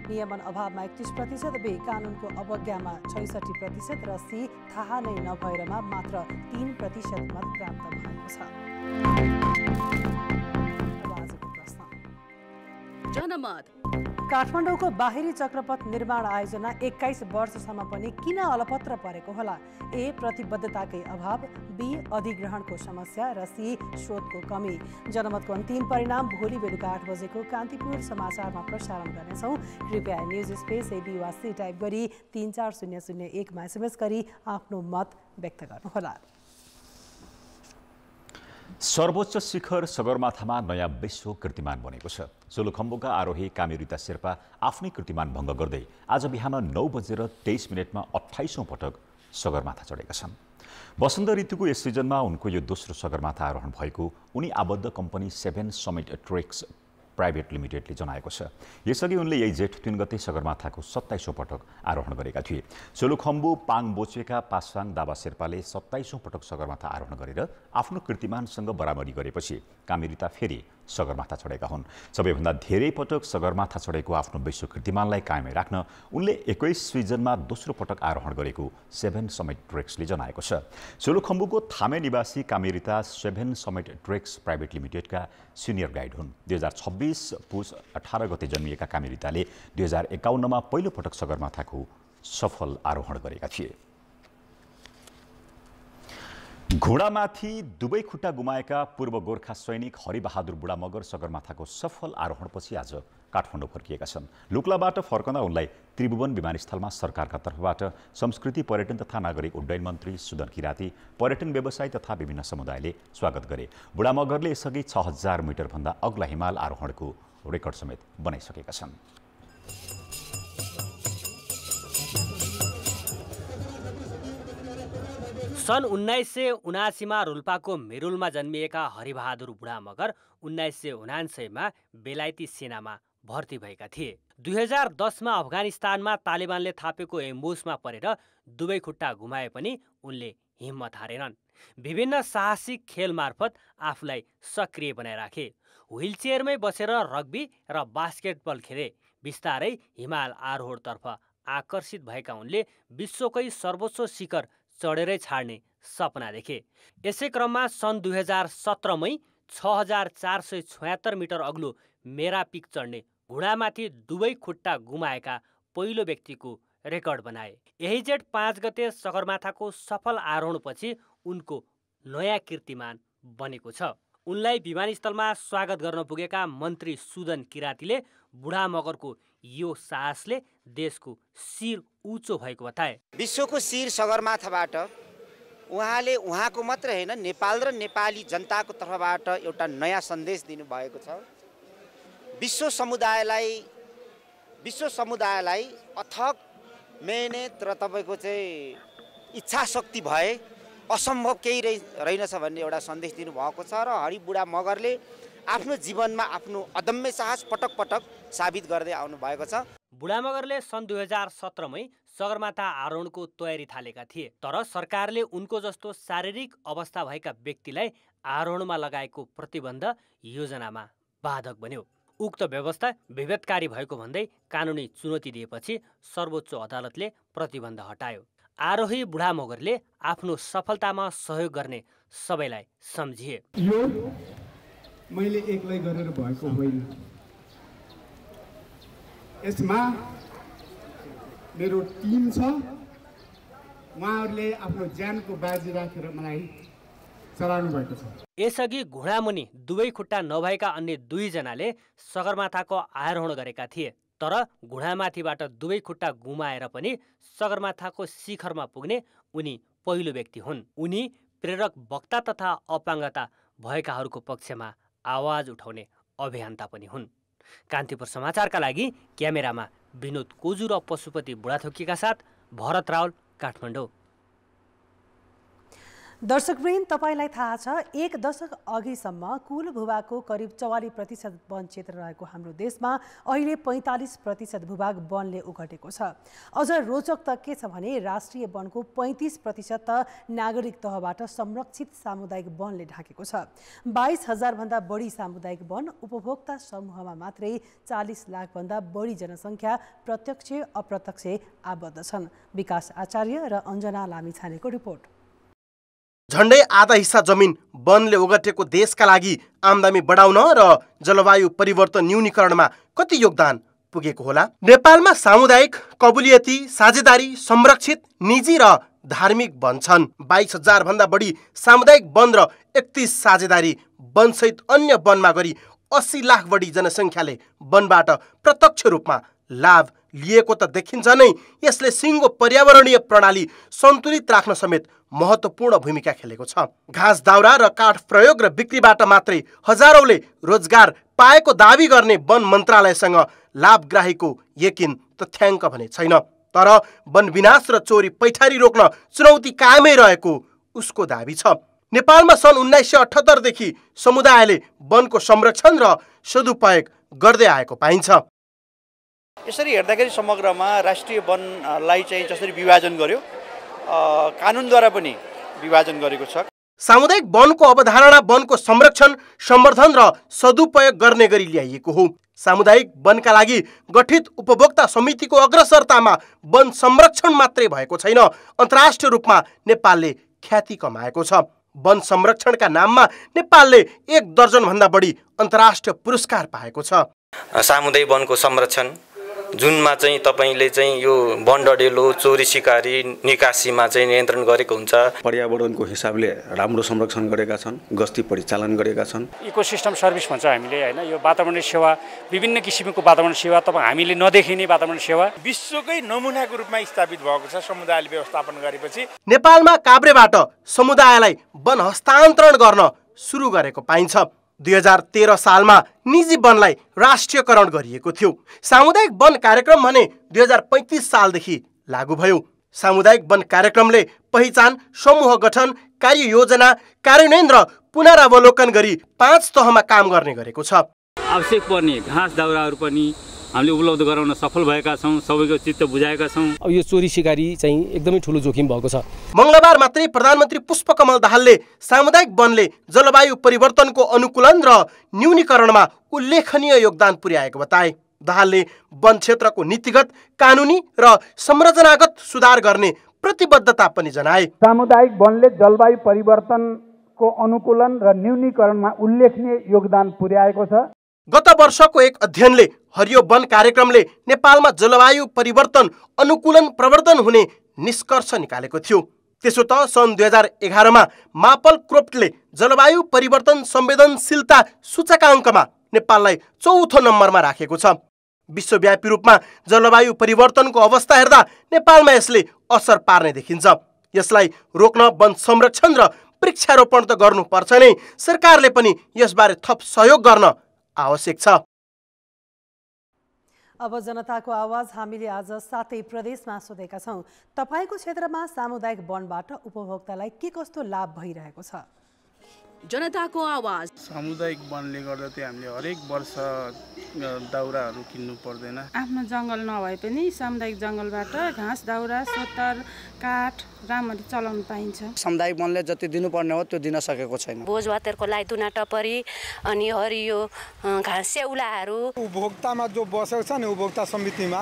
Speaker 1: नियमन अभावमा 31%, बी कानुनको अवज्ञामा 66% र सी थाहा नै नभएरमा मात्र 3% मत प्राप्त भएको छ। जनमत। काठमाडौँको बाहिरी चक्रपथ निर्माण आयोजना 21 वर्षसम्म पनि किन अलपत्र परेको होला? ए प्रतिबद्धताकै अभाव, बी अधिग्रहणको समस्या र सी स्रोतको कमी। जनमतको अन्तिम परिणाम भोलि बेलुका 8 बजेको कान्तिपुर समाचारमा प्रसारण गर्नेछौँ। कृपया न्युज स्पेस एबी वा सी टाइप गरी 34001 मा एसएमएस गरी आफ्नो मत व्यक्त गर्नुहोला।
Speaker 2: सर्वोच्च शिखर सगरमाथामा नयाँ विश्व कीर्तिमान बनेको छ। सोलुखम्बुका आरोही कामेरिता शेर्पा आफ्नै कीर्तिमान भङ्ग गर्दै आज बिहान 9:23 मा 28औं पटक सगरमाथा चढेका छन्। वसन्त ऋतुको यस सिजनमा उनको यो दोस्रो सगरमाथा आरोहण भएको उनी आबद्ध कम्पनी 7 समिट ट्रेक्स प्राइभेट लिमिटेडले जनाएको छ। यसअघि उनले यही जेठ 3 गते सगरमाथाको 27औं पटक आरोहण गरेका थिए। सोलुखम्बु पाङबोचेका पासाङ दावा शेर्पाले 27औं पटक सगरमाथा आरोहण गरेर आफ्नो कीर्तिमानसँग बराबरी गरेपछि कामेरिता फेरि सगरमाथा चढेका हुन्। सबैभन्दा धेरै पटक सगरमाथा चढेको आफ्नो विश्व कीर्तिमानलाई कायमै राख्न उनले 21 सिजनमा दोस्रो पटक आरोहण गरेको 7 समिट ट्रेक्सले जनाएको छ। सोलुखम्बुको थामे निवासी कामेरिता 7 समिट ट्रेक्स प्राइभेट लिमिटेडका सिनियर गाइड हुन्। 2026 पुस 18 गते जन्मिएका कामेरिताले 2051 मा पहिलो पटक सगरमाथाको सफल आरोहण गरेका थिए। घोडामाथि दुवै खुट्टा गुमाएका पूर्व गोर्खा सैनिक हरिबहादुर बुढा मगर सगरमाथाको सफल आरोहणपछि आज काठमाडौँ फर्किएका छन्। लुक्लाबाट फर्कँदा उनलाई त्रिभुवन विमानस्थलमा सरकारका तर्फबाट संस्कृति पर्यटन तथा नागरिक उड्डयन मन्त्री सुदन किराती, पर्यटन व्यवसायी तथा विभिन्न समुदायले स्वागत गरे। बुढा मगरले यसअघि 6000 मिटरभन्दा अग्ला हिमाल आरोहणको रेकर्ड समेत बनाइसकेका छन्।
Speaker 18: सन् 1979 मा रोल्पाको मेरुलमा जन्मिएका हरिबहादुर बुढा मगर 1979 मा बेलायती सेनामा भर्ती भएका थिए। 2010मा अफगानिस्तानमा तालिबानले थापेको एम्बुसमा परेर दुवै खुट्टा घुमाए पनि उनले हिम्मत हारेनन्। विभिन्न साहसिक खेल मार्फत आफूलाई सक्रिय बनाइराखे। व्हिलचेयरमै बसेर रग्बी र बास्केटबल खेले। बिस्तारै हिमाल आरोहणतर्फ आकर्षित भएका उनले विश्वकै सर्वोच्च शिखर चढेरै छाड्ने सपना देखे। यसै क्रममा सन् 2017मै 6476 मिटर अग्लो मेरा पिक चढ्ने घुँडामाथि दुवै खुट्टा गुमाएका पहिलो व्यक्तिको रेकर्ड बनाए। यही जेठ 5 गते सगरमाथाको सफल आरोहणपछि उनको नयाँ कीर्तिमान बनेको छ। उनलाई विमानस्थलमा स्वागत गर्न पुगेका मन्त्री सुदन किरातीले बुढा मगरको यो साहसले देशको शिर उँचो भएको बताए।
Speaker 19: विश्वको शिर सगरमाथाबाट उहाँले उहाँको मात्र हैन नेपाल र नेपाली जनताको तर्फबाट एउटा नयाँ सन्देश दिनुभएको छ। विश्व समुदायलाई अथक मेहनत र तपाईको चाहिँ इच्छा शक्ति भए असम्भव केही रहेनछ भन्ने एउटा सन्देश दिनुभएको छ र हरि बुढा मगरले आफ्नो जीवनमा आफ्नो अदम्य साहस पटक पटक साबित गर्दै आउनु भएको छ।
Speaker 18: बुढा मगरले सन् 2017मै सगरमाथा आरोहणको तयारी थालेका थिए, तर सरकारले उनको जस्तो शारीरिक अवस्था भएका व्यक्तिलाई आरोहणमा लगाएको प्रतिबन्ध योजनामा बाधक बन्यो। उक्त व्यवस्था विभेदकारी भएको भन्दै कानुनी चुनौती दिएपछि सर्वोच्च अदालतले प्रतिबन्ध हटायो। आरोही बुढा मगरले आफ्नो सफलतामा सहयोग गर्ने सबैलाई सम्झिए।
Speaker 20: यो मैले एक्लै गरेर भएको होइन, यसमा मेरो टिम छ। उहाँहरूले आफ्नो ज्यानको बाजी राखेर मलाई चलाउनु भएको छ।
Speaker 18: यसअघि घुँडामुनि दुवै खुट्टा नभएका अन्य दुईजनाले सगरमाथाको आरोहण गरेका थिए, तर घुँडामाथिबाट दुवै खुट्टा गुमाएर पनि सगरमाथाको शिखरमा पुग्ने उनी पहिलो व्यक्ति हुन्। उनी प्रेरक वक्ता तथा अपाङ्गता भएकाहरूको पक्षमा आवाज उठाउने अभियन्ता पनि हुन्। कान्तिपुर समाचारका लागि क्यामेरामा विनोद कोजु र पशुपति बुढाथोकीका साथ भरत रावल, काठमाडौँ।
Speaker 1: दर्शकवृन्द, तपाईलाई थाहा छ 1 दशक अघिसम्म कुल भूभागको करिब 44% वन क्षेत्र रहेको हाम्रो देशमा अहिले 45% भूभाग वनले ओगटेको छ। अझ रोचक त के छ भने राष्ट्रिय वनको 35% त नागरिक तहबाट संरक्षित सामुदायिक वनले ढाकेको छ। 22,000 भन्दा बढी सामुदायिक वन उपभोक्ता समूहमा मात्रै 40 लाख भन्दा बढी जनसङ्ख्या प्रत्यक्ष अप्रत्यक्ष आबद्ध छन्। विकास आचार्य र अञ्जना लामिछानेको रिपोर्ट।
Speaker 21: झण्डै आधा हिस्सा जमिन वनले ओगटेको देशका लागि आमदानी बढाउन र जलवायु परिवर्तन न्यूनीकरणमा कति योगदान पुगेको होला? नेपालमा सामुदायिक, कबुलियती, साझेदारी, संरक्षित, निजी र धार्मिक वन छन्। 22,000 भन्दा बढी सामुदायिक वन र 31 साझेदारी वनसहित अन्य वनमा गरी 80 लाख बढी जनसङ्ख्याले वनबाट प्रत्यक्ष रूपमा लाभ लिएको त देखिन्छ नै, यसले सिङ्गो पर्यावरणीय प्रणाली सन्तुलित राख्न समेत महत्त्वपूर्ण भूमिका खेलेको छ। घाँस दाउरा र काठ प्रयोग र बिक्रीबाट मात्रै हजारौंले रोजगार पाएको दावी गर्ने वन मन्त्रालयसँग लाभग्राहीको यकिन तथ्याङ्क भने छैन। तर वन विनाश र चोरी पैठारी रोक्न चुनौती कायमै रहेको उसको दावी छ। नेपालमा सन् 1978 देखि समुदायले वनको संरक्षण र सदुपयोग गर्दै आएको पाइन्छ।
Speaker 22: यसरी हेर्दाखेरि समग्रमा राष्ट्रिय वनलाई चाहिँ जसरी विभाजन गर्यो, कानुनद्वारा पनि विभाजन गरेको छ।
Speaker 21: सामुदायिक वनको अवधारणा वनको संरक्षण, सम्वर्धन र सदुपयोग गर्ने गरी ल्याइएको हो। सामुदायिक वनका लागि गठित उपभोक्ता समितिको अग्रसरतामा वन संरक्षण मात्रै भएको छैन, अन्तर्राष्ट्रिय रूपमा नेपालले ख्याति कमाएको छ। वन संरक्षणका नाममा नेपालले 1 दर्जन भन्दा बढी अन्तर्राष्ट्रिय पुरस्कार पाएको छ।
Speaker 23: सामुदायिक वनको संरक्षण जुनमा चाहिँ तपाईले चाहिँ यो वन डडेलो, चोरी सिकारी, निकासीमा चाहिँ नियन्त्रण गरेको हुन्छ।
Speaker 24: पर्यावरणको हिसाबले राम्रो संरक्षण गरेका छन्, गस्ती परिचालन गरेका छन्।
Speaker 25: इकोसिस्टम सर्भिस भन्छ हामीले हैन, यो वातावरणीय सेवा, विभिन्न किसिमको वातावरण सेवा, तपाईँ हामीले नदेखिने वातावरण सेवा
Speaker 22: विश्वकै नमुनाको रूपमा स्थापित भएको छ। समुदायले व्यवस्थापन गरेपछि
Speaker 21: नेपालमा काभ्रेबाट समुदायलाई वन हस्तान्तरण गर्न सुरु गरेको पाइन्छ। 2013 सालमा निजी वनलाई राष्ट्रियकरण गरिएको थियो। सामुदायिक वन कार्यक्रम भने 2035 सालदेखि लागू भयो। सामुदायिक वन कार्यक्रमले पहिचान, समूह गठन, कार्य योजना, कार्यान्वयन र पुनरावलोकन गरी 5 तहमा काम गर्ने गरेको छ।
Speaker 25: आवश्यक पर्ने घाँस दाउराहरू पनि हामीले उपलब्ध गराउन सफल भएका छौँ, सबैको चित्त बुझाएका छौँ।
Speaker 3: अब यो चोरी सिकारी चाहिँ एकदमै ठुलो जोखिम भएको छ।
Speaker 21: मङ्गलबार मात्रै प्रधानमन्त्री पुष्पकमल दाहालले सामुदायिक वनले जलवायु परिवर्तनको अनुकूलन र न्यूनीकरणमा उल्लेखनीय योगदान पुर्याएको बताए। दाहालले वन क्षेत्रको नीतिगत, कानुनी र संरचनागत सुधार गर्ने प्रतिबद्धता पनि जनाए।
Speaker 4: सामुदायिक वनले जलवायु परिवर्तनको अनुकूलन र न्यूनीकरणमा उल्लेखनीय योगदान पुर्याएको छ।
Speaker 21: गत वर्षको एक अध्ययनले हरियो वन कार्यक्रमले नेपालमा जलवायु परिवर्तन अनुकूलन प्रवर्धन हुने निष्कर्ष निकालेको थियो। त्यसो त सन् 2011 मा मापल क्रोफ्टले जलवायु परिवर्तन संवेदनशीलता सूचकाङ्कमा नेपाललाई 4औं नम्बरमा राखेको छ। विश्वव्यापी रूपमा जलवायु परिवर्तनको अवस्था हेर्दा नेपालमा यसले असर पार्ने देखिन्छ। यसलाई रोक्न वन संरक्षण र वृक्षारोपण त गर्नुपर्छ नै, सरकारले पनि यसबारे थप सहयोग गर्न आवश्यक छ।
Speaker 1: अब जनताको आवाज हामीले आज 7 प्रदेशमा सोधेका छौँ। तपाईको क्षेत्रमा सामुदायिक वनबाट उपभोक्तालाई के कस्तो लाभ भइरहेको छ?
Speaker 5: जनताको आवाज।
Speaker 6: सामुदायिक वनले गर्दा चाहिँ हामीले हरेक वर्ष दाउराहरू किन्नु पर्दैन।
Speaker 7: आफ्नो जङ्गल नभए पनि सामुदायिक जङ्गलबाट घाँस दाउरा सोतर काठ राम्ररी चलाउन पाइन्छ।
Speaker 6: सामुदायिक वनले जति दिनुपर्ने हो त्यो दिन सकेको छैन।
Speaker 5: भोज भातहरूको लागि दुना टपरी अनि हरियो घाँस स्याउलाहरू
Speaker 26: उपभोक्तामा जो बसेको छ नि उपभोक्ता समितिमा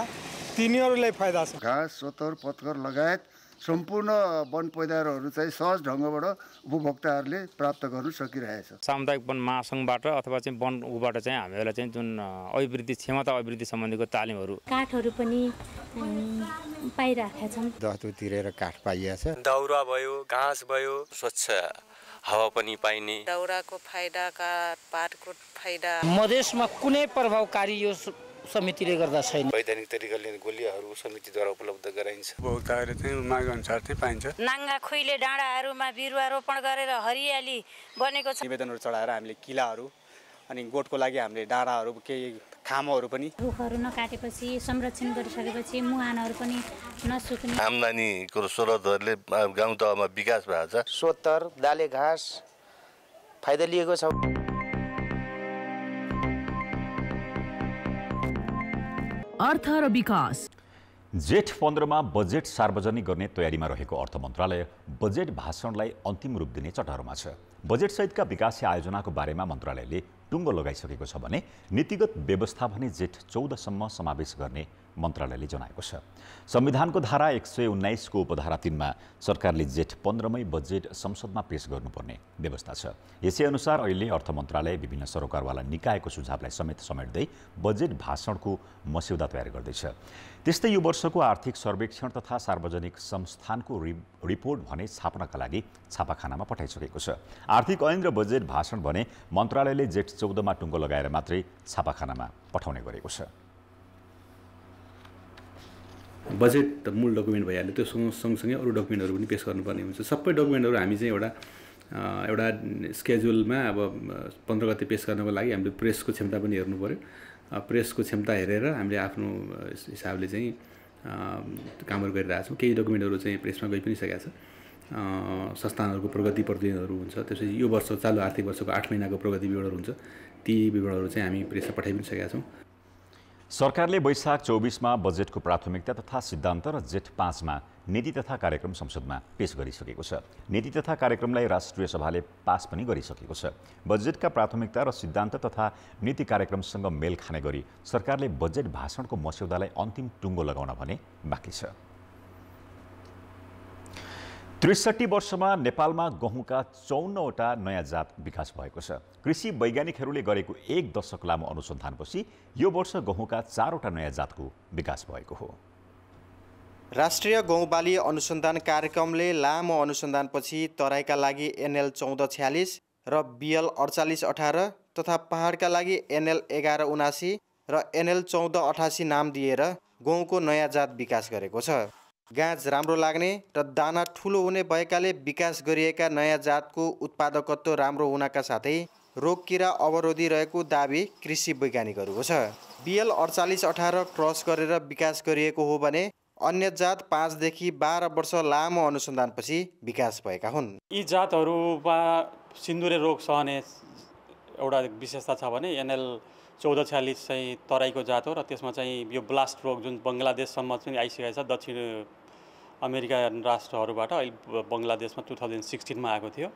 Speaker 26: तिनीहरूलाई फाइदा छ।
Speaker 27: घाँस सोतर पत्कर लगायत सम्पूर्ण वन पैदावारहरू चाहिँ सहज ढङ्गबाट उपभोक्ताहरूले प्राप्त गर्न सकिरहेछ।
Speaker 28: सामुदायिक वन महासङ्घबाट अथवा चाहिँ वन उबाट चाहिँ हामीहरूलाई चाहिँ जुन अभिवृद्धि क्षमता अभिवृद्धि सम्बन्धीको तालिमहरू
Speaker 29: काठहरू पनि पाइरहेका छौँ।
Speaker 30: दहतु तिरेर काठ पाइएको छ।
Speaker 31: दाउरा भयो, घाँस भयो, स्वच्छ हावा पनि पाइने।
Speaker 32: दाउराको फाइदा, काठ पातको फाइदा।
Speaker 33: मधेसमा कुनै प्रभावकारी यो समितिले गर्दा छैन।
Speaker 27: वैधानिक तरिकाले गोलियाहरू समितिद्वारा उपलब्ध गराइन्छ।
Speaker 28: उपभोक्ताहरूले चाहिँ माग अनुसार चाहिँ पाइन्छ।
Speaker 33: नाङ्गा खुइले डाँडाहरूमा बिरुवा रोपण गरेर हरियाली बनेको छ।
Speaker 27: निवेदनहरू चढाएर हामीले किलाहरू अनि गोठको लागि हामीले डाँडाहरू केही खामहरू पनि
Speaker 29: रुखहरू नकाटेपछि संरक्षण गरिसकेपछि मुहानहरू पनि नसुक्ने।
Speaker 27: आम्दानीको स्रोतहरूले गाउँ तहमा विकास भएको छ।
Speaker 19: सोतर दाले घाँस फाइदा लिएको छ।
Speaker 5: अर्थ र विकास।
Speaker 2: जेठ 15 मा बजेट सार्वजनिक गर्ने तयारीमा रहेको अर्थ मन्त्रालय बजेट भाषणलाई अन्तिम रूप दिने चटहरमा छ। बजेट सहितका विकासीय आयोजनाको बारेमा मन्त्रालयले टुङ्गो लगाइसकेको छ भने नीतिगत व्यवस्था भने जेठ 14 सम्म समावेश गर्ने मन्त्रालयले जनाएको छ। संविधानको धारा 119 को उपधारा 3 मा सरकारले जेठ 15 मै बजेट संसदमा पेश गर्नुपर्ने व्यवस्था छ। यसै अनुसार अहिले अर्थ मन्त्रालय विभिन्न सरोकारवाला निकायको सुझावलाई समेट्दै बजेट भाषणको मस्यौदा तयार गर्दैछ। त्यस्तै यो वर्षको आर्थिक सर्वेक्षण तथा सार्वजनिक संस्थानको रिपोर्ट भने छाप्नका लागि छापाखानामा पठाइसकेको छ। आर्थिक ऐन र बजेट भाषण भने मन्त्रालयले जेठ 14 मा टुङ्गो लगाएर मात्रै छापाखानामा पठाउने गरेको छ।
Speaker 34: बजेट त मूल डकुमेन्ट भइहाल्यो, त्यो सँगसँगै अरू डकुमेन्टहरू पनि पेश गर्नुपर्ने हुन्छ। सबै डकुमेन्टहरू हामी चाहिँ एउटा स्केड्युलमा अब 15 गते पेश गर्नको लागि हामीले प्रेसको क्षमता पनि हेर्नु पर्यो। प्रेसको क्षमता हेरेर हामीले आफ्नो हिसाबले चाहिँ कामहरू गरिरहेछौँ। केही डकुमेन्टहरू चाहिँ प्रेसमा गइ पनि सकेको छ। संस्थानहरूको प्रगति प्रतिवेदनहरू हुन्छ। त्यसपछि यो वर्ष चालु आर्थिक वर्षको 8 महिनाको प्रगति विवरण हुन्छ। ती विवरणहरू चाहिँ हामी प्रेसमा पठाइ पनि सकेका छौँ।
Speaker 2: सरकारले वैशाख 24 मा बजेटको प्राथमिकता तथा सिद्धान्त र जेठ 5 मा नीति तथा कार्यक्रम संसदमा पेश गरिसकेको छ। नीति तथा कार्यक्रमलाई राष्ट्रिय सभाले पास पनि गरिसकेको छ। बजेटका प्राथमिकता र सिद्धान्त तथा नीति कार्यक्रमसँग मेल खाने गरी सरकारले बजेट भाषणको मस्यौदालाई अन्तिम टुङ्गो लगाउन भने बाँकी छ। 63 वर्षमा नेपालमा गहुँका 54वटा नयाँ जात विकास भएको छ। कृषि वैज्ञानिकहरूले गरेको 1 दशक लामो अनुसन्धानपछि यो वर्ष गहुँका 4वटा नयाँ जातको विकास भएको हो।
Speaker 21: राष्ट्रिय गहुँ-बाली अनुसन्धान कार्यक्रमले लामो अनुसन्धानपछि तराईका लागि NL 1446 र BL 4818 तथा पहाडका लागि NL 1179 र NL 1488 नाम दिएर गहुँको नयाँ जात विकास गरेको छ। गाँच राम्रो लाग्ने र दाना ठुलो हुने भएकाले विकास गरिएका नयाँ जातको उत्पादकत्व राम्रो हुनका साथै रोग किरा अवरोधी रहेको दाबी कृषि वैज्ञानिकहरूको छ। BL 4818 क्रस गरेर विकास गरिएको हो भने अन्य जात 5 देखि 12 वर्ष लामो अनुसन्धानपछि विकास भएका हुन्।
Speaker 25: यी जातहरूमा सिन्दुरे रोग सहने एउटा विशेषता छ भने NL
Speaker 8: 1446 चाहिँ तराईको जात हो र त्यसमा चाहिँ यो ब्लास्ट रोग जुन बङ्गलादेशसम्म चाहिँ आइसकेको छ दक्षिण अमेरिकन राष्ट्रहरूबाट अहिले बङ्गलादेशमा 2016मा आएको थियो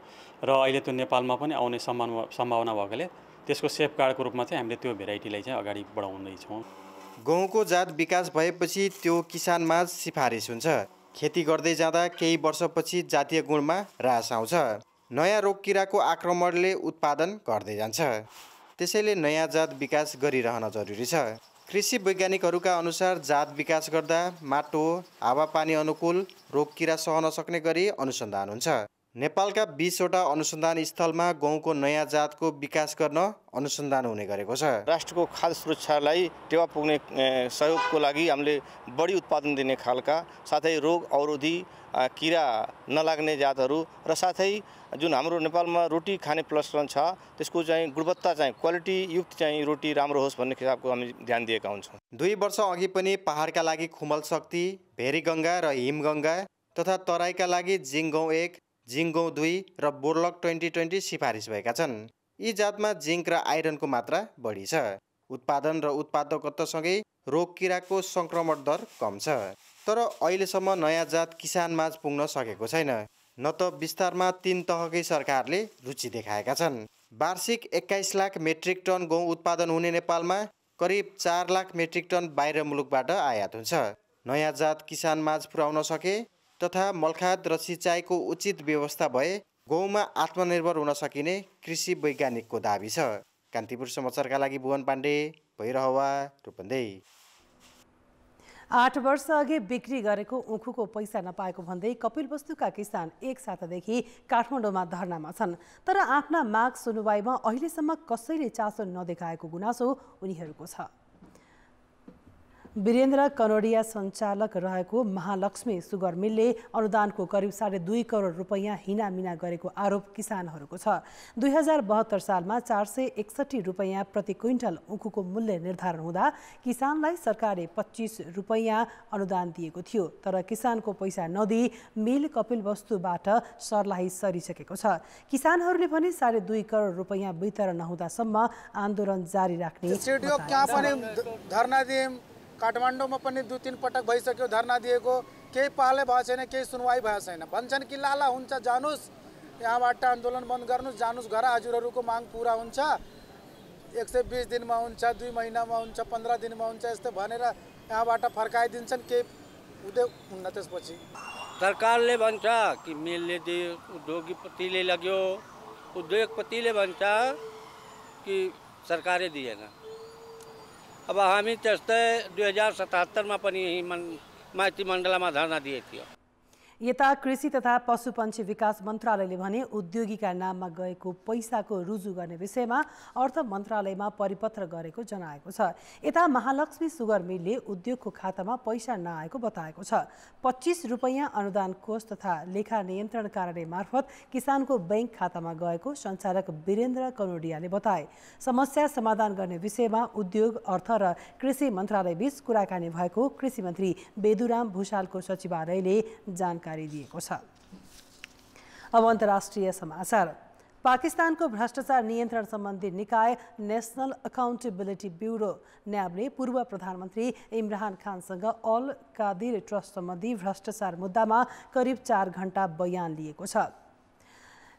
Speaker 8: र अहिले त्यो नेपालमा पनि आउने सम्भावना भएकोले त्यसको सेफगार्डको रूपमा चाहिँ हामीले त्यो भेराइटीलाई चाहिँ अगाडि बढाउँदैछौँ।
Speaker 9: गहुँको जात विकास भएपछि त्यो किसानमाझ सिफारिस हुन्छ। खेती गर्दै जाँदा केही वर्षपछि जातीय गुणमा ह्रास आउँछ। नयाँ रोग किराको आक्रमणले उत्पादन घट्दै जान्छ। त्यसैले नयाँ जात विकास गरिरहन जरुरी छ। कृषि वैज्ञानिकहरूका अनुसार जात विकास गर्दा माटो, हावापानी अनुकूल, रोग किरा सहन सक्ने गरी अनुसन्धान हुन्छ। नेपालका 20वटा अनुसन्धान स्थलमा गहुँको नयाँ जातको विकास गर्न अनुसन्धान हुने गरेको छ।
Speaker 10: राष्ट्रको खाद्य सुरक्षालाई टेवा पुग्ने सहयोगको लागि हामीले बढी उत्पादन दिने खालका साथै रोग अवरोधी किरा नलाग्ने जातहरू र साथै जुन हाम्रो नेपालमा रोटी खाने प्रचलन छ त्यसको चाहिँ गुणवत्ता चाहिँ क्वालिटी युक्त चाहिँ रोटी राम्रो होस् भन्ने हिसाबको हामी ध्यान दिएका हुन्छौँ।
Speaker 9: 2 वर्ष अघि पनि पहाडका लागि खुमल शक्ति, भेरीगङ्गा र हिमगङ्गा तथा तराईका लागि जिङगौँ 1, जिङगौँ 2 र बोर्लक 2020 सिफारिस भएका छन्। यी जातमा जिङ्क र आइरनको मात्रा बढी छ। उत्पादन र उत्पादकतासँगै रोग किराको सङ्क्रमण दर कम छ। तर अहिलेसम्म नयाँ जात किसानमाझ पुग्न सकेको छैन। न त विस्तारमा 3 तहकै सरकारले रुचि देखाएका छन्। वार्षिक 21 लाख मेट्रिक टन गहुँ उत्पादन हुने नेपालमा करिब 4 लाख मेट्रिक टन बाहिर मुलुकबाट आयात हुन्छ। नयाँ जात किसानमाझ पुर्याउन सके तथा मलखाद र सिँचाइको उचित व्यवस्था भए गहुँमा आत्मनिर्भर हुन सकिने कृषि वैज्ञानिकको दाबी छ। कान्तिपुर समाचारका लागि भुवन पाण्डे, भैरहवा, रूपन्देही।
Speaker 1: 8 वर्ष अघि बिक्री गरेको उखुको पैसा नपाएको भन्दै कपिलवस्तुका किसान एक सातादेखि काठमाडौँमा धरनामा छन्। तर आफ्ना माग सुनुवाईमा अहिलेसम्म कसैले चासो नदेखाएको गुनासो उनीहरूको छ। वीरेन्द्र कनोडिया सञ्चालक रहेको महालक्ष्मी सुगर मिलले अनुदानको करिब 2.5 करोड रुपैयाँ हिनामिना गरेको आरोप किसानहरूको छ। 2072 सालमा 461 रुपैयाँ प्रति क्विन्टल उखुको मूल्य निर्धारण हुँदा किसानलाई सरकारले 25 रुपैयाँ अनुदान दिएको थियो। तर किसानको पैसा नदिई मिल कपिलवस्तुबाट सर्लाही सरिसकेको छ। किसानहरूले भने 2.5 करोड रुपैयाँ वितरण नहुँदासम्म आन्दोलन जारी राख्ने
Speaker 11: काठमाडौँमा पनि 2-3 पटक भइसक्यो धरना दिएको, केही पाले भएको छैन, केही सुनवाई भएको छैन। भन्छन् कि लाला हुन्छ जानुस्, यहाँबाट आन्दोलन बन्द गर्नुस्, जानुस् घर, हजुरहरूको माग पुरा हुन्छ, 120 दिनमा हुन्छ, 2 महिनामा हुन्छ, 15 दिनमा हुन्छ, यस्तो भनेर यहाँबाट फर्काइदिन्छन्। केही हुँदै हुन्न। त्यसपछि
Speaker 12: सरकारले भन्छ कि मिलले दियो, उद्योगपतिले लग्यो, उद्योगपतिले भन्छ कि सरकारले दिएन। अब हामी त्यस्तै 2077मा पनि माइती मण्डलमा धरना दिएको थियो।
Speaker 1: यता कृषि तथा पशुपन्छी विकास मन्त्रालयले भने उद्योगीका नाममा गएको पैसाको रुजु गर्ने विषयमा अर्थ मन्त्रालयमा परिपत्र गरेको जनाएको छ। यता महालक्ष्मी सुगर मिलले उद्योगको खातामा पैसा नआएको बताएको छ। 25 रुपैयाँ अनुदान कोष तथा लेखा नियन्त्रण कार्यालय मार्फत किसानको बैंक खातामा गएको सञ्चालक वीरेन्द्र कनोडियाले बताए। समस्या समाधान गर्ने विषयमा उद्योग, अर्थ र कृषि मन्त्रालय बीच कुराकानी भएको कृषि मन्त्री बेदुराम भुषालको सचिवालयले जानकारी दिएको छ। अब अन्तर्राष्ट्रिय समाचार। पाकिस्तानको भ्रष्टाचार नियन्त्रण सम्बन्धी निकाय नेशनल अकाउन्टेबिलिटी ब्युरो न्याबले पूर्व प्रधानमन्त्री इमरान खानसँग अल कादिर ट्रस्ट सम्बन्धी भ्रष्टाचार मुद्दामा करिब 4 घण्टा बयान लिएको छ।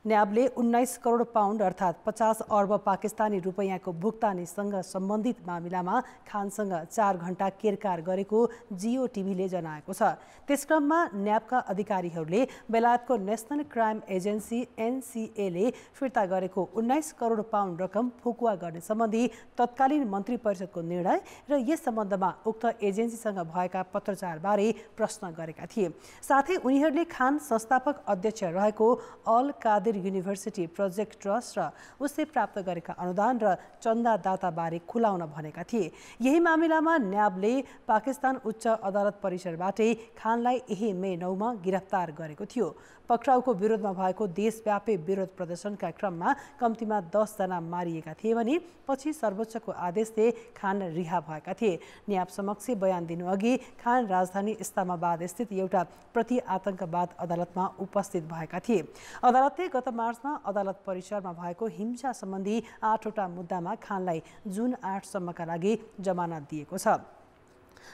Speaker 1: न्याबले 19 करोड पाउन्ड अर्थात् 50 अर्ब पाकिस्तानी रुपैयाँको भुक्तानीसँग सम्बन्धित मामिलामा खानसँग 4 घण्टा केरकार गरेको जियो टिभीले जनाएको छ। त्यसक्रममा न्याबका अधिकारीहरूले बेलायतको नेसनल क्राइम एजेन्सी एनसीएले फिर्ता गरेको 19 करोड पाउन्ड रकम फुकुवा गर्ने सम्बन्धी तत्कालीन मन्त्री परिषदको निर्णय र यस सम्बन्धमा उक्त एजेन्सीसँग भएका पत्रचारबारे प्रश्न गरेका थिए। साथै उनीहरूले खान संस्थापक अध्यक्ष रहेको Al Qadir university project trust र उसले प्राप्त गरेका अनुदान र चन्दादाताबारे खुलाउन भनेका थिए। यही मामिलामा न्याबले पाकिस्तान उच्च अदालत परिसरबाटै खानलाई यही मे 9 मा गिरफ्तार गरेको थियो। पक्राउको विरोधमा भएको देशव्यापी विरोध प्रदर्शनका क्रममा कम्तीमा 10 जना मारिएका थिए भने पछि सर्वोच्चको आदेशले खान रिहा भएका थिए। न्याब समक्ष बयान दिनुअघि खान राजधानी इस्लामाबाद स्थित एउटा प्रति आतंकवाद अदालतमा उपस्थित भएका थिए। अदालतले गत गत मार्चमा अदालत परिसरमा भएको हिंसा सम्बन्धी 8वटा मुद्दामा खानलाई जुन 8 सम्मका लागि जमानत दिएको छ।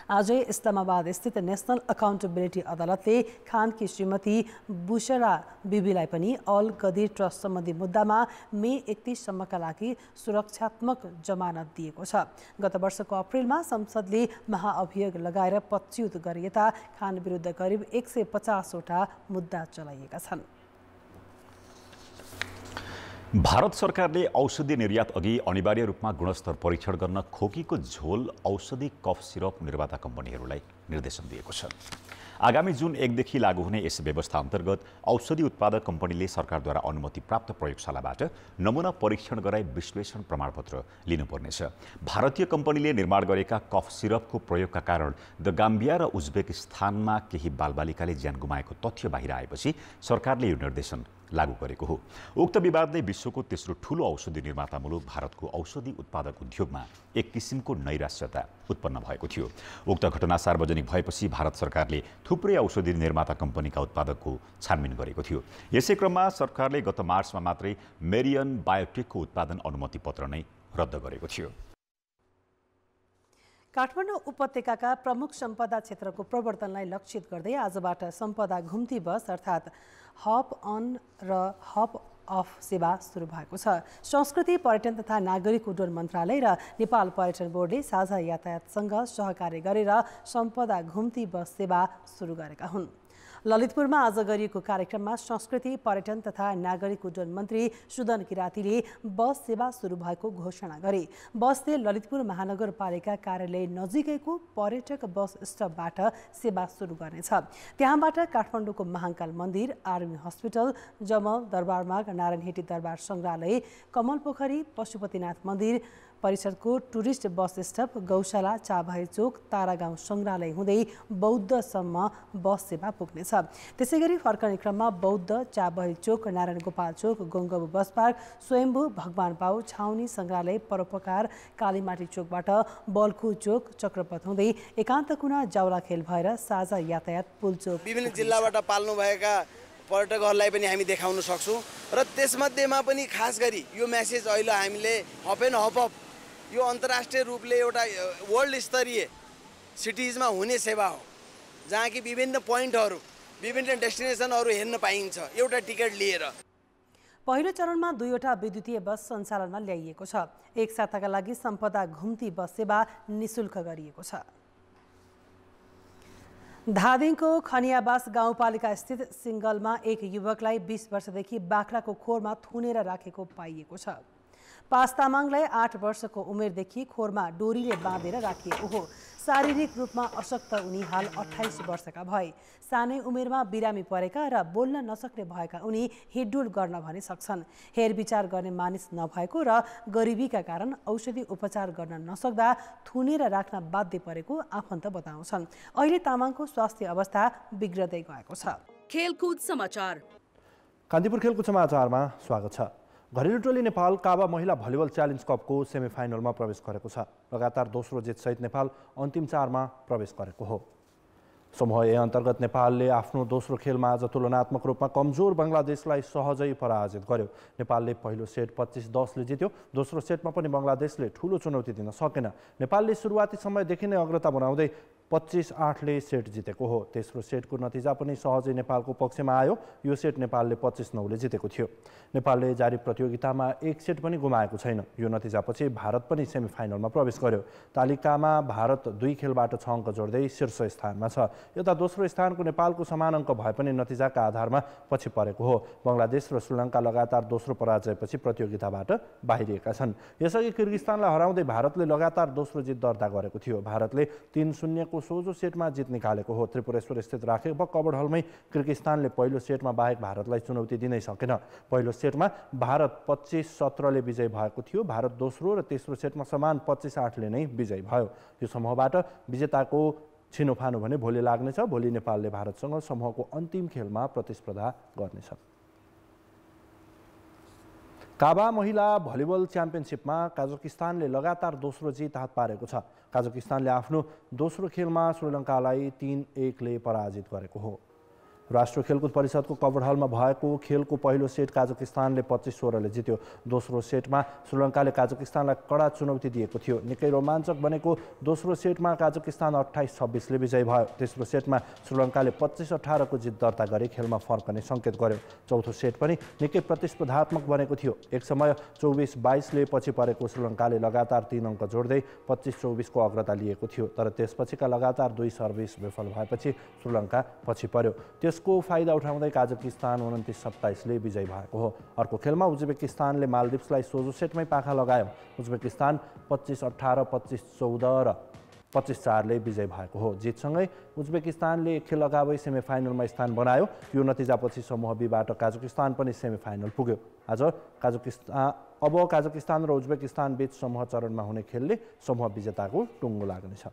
Speaker 1: आजै इस्लामाबाद स्थित नेसनल अकाउन्टेबिलिटी अदालतले खानकी श्रीमती बुशरा बिबीलाई पनि अल गदिर ट्रस्ट सम्बन्धी मुद्दामा मे 31 सम्मका लागि सुरक्षात्मक जमानत दिएको छ। गत वर्षको अप्रिलमा संसदले महाअभियोग लगाएर पदच्युत गरिएता खान विरुद्ध करिब 150वटा मुद्दा चलाइएका छन्।
Speaker 2: भारत सरकारले औषधि निर्यात अघि अनिवार्य रूपमा गुणस्तर परीक्षण गर्न खोकीको झोल औषधि कफ सिरप निर्माता कम्पनीहरूलाई निर्देशन दिएको छ। आगामी जुन 1 देखि लागू हुने यस व्यवस्था अन्तर्गत औषधि उत्पादक कम्पनीले सरकारद्वारा अनुमति प्राप्त प्रयोगशालाबाट नमुना परीक्षण गराई विश्लेषण प्रमाणपत्र लिनुपर्नेछ। भारतीय कम्पनीले निर्माण गरेका कफ सिरपको प्रयोगका कारण द गाम्बिया र उज्बेकिस्तानमा केही बालबालिकाले ज्यान गुमाएको तथ्य बाहिर आएपछि सरकारले यो निर्देशन लागू गरेको हो। उक्त विवादले विश्वको तेस्रो ठूलो औषधि निर्माता मुलुक भारतको औषधि उत्पादक उद्योगमा एक किसिमको नैराश्यता उत्पन्न भएको थियो। उक्त घटना सार्वजनिक भएपछि भारत सरकारले थुप्रै औषधि निर्माता कम्पनीका उत्पादकको छानबिन गरेको थियो। यसै क्रममा सरकारले गत मार्चमा मात्रै मेरियन बायोटेकको उत्पादन अनुमति पत्र नै रद्द गरेको थियो।
Speaker 1: काठमाडौँ उपत्यकाका प्रमुख सम्पदा क्षेत्रको प्रवर्तनलाई लक्षित गर्दै आजबाट सम्पदा घुम्ती बस अर्थात् हप अन र हप अफ सेवा सुरु भएको छ। संस्कृति पर्यटन तथा नागरिक उड्डयन मन्त्रालय र नेपाल पर्यटन बोर्डले साझा यातायातसँग सहकार्य गरेर सम्पदा घुम्ती बस सेवा सुरु गरेका हुन्। ललितपुरमा आज गरिएको कार्यक्रममा संस्कृति पर्यटन तथा नागरिक उड्डयन मन्त्री सुदन किरातीले बस सेवा सुरु भएको घोषणा गरे। बसले ललितपुर महानगरपालिका कार्यालय नजिकैको पर्यटक बस स्टपबाट सेवा सुरु गर्नेछ। त्यहाँबाट काठमाडौँको महाकाल मन्दिर, आर्मी हस्पिटल, जमल दरबारमार्ग, नारायणहिटी दरबार सङ्ग्रहालय, कमलपोखरी, पशुपतिनाथ मन्दिर परिसरको टुरिस्ट बस स्टप, गौशाला, चाबहाई चोक, तारागाउँ सङ्ग्रहालय हुँदै बौद्धसम्म बस सेवा पुग्नेछ। त्यसैगरी फर्कने क्रममा बौद्ध, चाबहाई चोक, नारायण गोपाल चोक, गङ्गबु बस पार्क, स्वयम्भू, भगवान पाउ, छाउनी सङ्ग्रहालय, परोपकार, कालीमाटी चोकबाट बल्खु चोक, चक्रपथ हुँदै एकान्त कुना जाउला खेल भएर साझा यातायात पुल चोक।
Speaker 3: विभिन्न जिल्लाबाट पाल्नुभएका पर्यटकहरूलाई पनि हामी देखाउन सक्छौँ र त्यसमध्येमा पनि खास गरी यो मेसेज अहिले हामीले हप एन्ड हप अप यो अन्तर्राष्ट्रिय रूपले एउटा वर्ल्ड स्तरीय सिटिजमा हुने सेवा हो, जहाँ कि विभिन्न पोइन्टहरू, विभिन्न डेस्टिनेसनहरू हेर्न पाइन्छ एउटा टिकट लिएर।
Speaker 1: पहिलो चरणमा 2वटा विद्युतीय बस सञ्चालनमा ल्याइएको छ। एक साताका लागि सम्पदा घुम्ती बस सेवा निःशुल्क गरिएको छ। धादिङको खनियाबास गाउँपालिका स्थित सिङ्गलमा एक युवकलाई 20 वर्षदेखि बाख्राको खोरमा थुनेर राखेको पाइएको छ। पास तामाङलाई 8 वर्षको उमेरदेखि खोरमा डोरीले बाँधेर राखिएको हो। शारीरिक रूपमा अशक्त उनी हाल 28 वर्षका भए। सानै उमेरमा बिरामी परेका र बोल्न नसक्ने भएका उनी हिडडुल गर्न भने सक्छन्। हेरविचार गर्ने मानिस नभएको र गरिबीका कारण औषधि उपचार गर्न नसक्दा थुनेर राख्न बाध्य परेको आफन्त बताउँछन्। अहिले तामाङको स्वास्थ्य अवस्था बिग्रदै गएको छ।
Speaker 4: खेलकुद समाचार।
Speaker 6: कान्तिपुर खेलकुद समाचारमा स्वागत छ। घरेलु टोली नेपाल काबा महिला भलिबल च्यालेन्ज कपको सेमिफाइनलमा प्रवेश गरेको छ। लगातार दोस्रो जितसहित नेपाल अन्तिम 4मा प्रवेश गरेको हो। समूह ए अन्तर्गत नेपालले आफ्नो दोस्रो खेलमा आज तुलनात्मक रूपमा कमजोर बङ्गलादेशलाई सहजै पराजित गर्यो। नेपालले पहिलो सेट 25-10 ले जित्यो। दोस्रो सेटमा पनि बङ्गलादेशले ठूलो चुनौती दिन सकेन। नेपालले सुरुवाती समयदेखि नै अग्रता बनाउँदै 25-8 ले सेट जितेको हो। तेस्रो सेटको नतिजा पनि सहजै नेपालको पक्षमा आयो। यो सेट नेपालले 25-9 ले जितेको थियो। नेपालले जारी प्रतियोगितामा एक सेट पनि गुमाएको छैन। यो नतिजापछि भारत पनि सेमिफाइनलमा प्रवेश गर्यो। तालिकामा भारत 2 खेलबाट 6 अङ्क जोड्दै शीर्ष स्थानमा छ। यता दोस्रो स्थानको नेपालको समान अङ्क भए पनि नतिजाका आधारमा पछि परेको हो। बङ्गलादेश र श्रीलङ्का लगातार दोस्रो पराजयपछि प्रतियोगिताबाट बाहिरिएका छन्। यसअघि किर्गिस्तानलाई हराउँदै भारतले लगातार दोस्रो जित दर्ता गरेको थियो। भारतले 3-0 को सोझो सेटमा जित निकालेको हो। त्रिपुरेश्वर स्थित राखेको कबड हलमै किर्गिस्तानले पहिलो सेटमा बाहेक भारतलाई चुनौती दिनै सकेन। पहिलो सेटमा भारत 25-17 ले विजय भएको थियो। भारत दोस्रो र तेस्रो सेटमा समान 25-8 ले नै विजय भयो। यो समूहबाट विजेताको छिनोफानो भने भोलि लाग्नेछ। भोलि नेपालले भारतसँग समूहको अन्तिम खेलमा प्रतिस्पर्धा गर्नेछ। काबा महिला भलिबल च्याम्पियनसिपमा कजाकिस्तानले लगातार दोस्रो जित हात पारेको छ। कजाकिस्तानले आफ्नो दोस्रो खेलमा श्रीलङ्कालाई 3-1 ले पराजित गरेको हो। राष्ट्रिय खेलकुद परिषदको कभर हलमा भएको खेलको पहिलो सेट काजाकिस्तानले 25-16 जित्यो। दोस्रो सेटमा श्रीलङ्काले काजाकिस्तानलाई कडा चुनौती दिएको थियो। निकै रोमाञ्चक बनेको दोस्रो सेटमा काजाकिस्तान 28-26 ले विजयी भयो। तेस्रो सेटमा श्रीलङ्काले 25-18 को जित दर्ता गरी खेलमा फर्कने सङ्केत गर्यो। चौथो सेट पनि निकै प्रतिस्पर्धात्मक बनेको थियो। एक समय 24-22 ले पछि परेको श्रीलङ्काले लगातार 3 अङ्क जोड्दै 25-24 को अग्रता लिएको थियो। तर त्यसपछिका लगातार 2 सर्भिस विफल भएपछि श्रीलङ्का पछि पर्यो। त्यसको फाइदा उठाउँदै काजाकिस्तान 29-27 ले विजयी भएको हो। अर्को खेलमा उज्बेकिस्तानले मालदिप्सलाई सोझो सेटमै पाखा लगायो। उज्बेकिस्तान 25-18, 25-14 र 25-4 ले विजयी भएको हो। जितसँगै उज्बेकिस्तानले एक खेल अगावै सेमिफाइनलमा स्थान बनायो। यो नतिजापछि समूह बीबाट काजाकिस्तान पनि सेमिफाइनल पुग्यो। अब काजाकिस्तान र उज्बेकिस्तान बीच समूह चरणमा हुने खेलले समूह विजेताको टुङ्गो लाग्नेछ।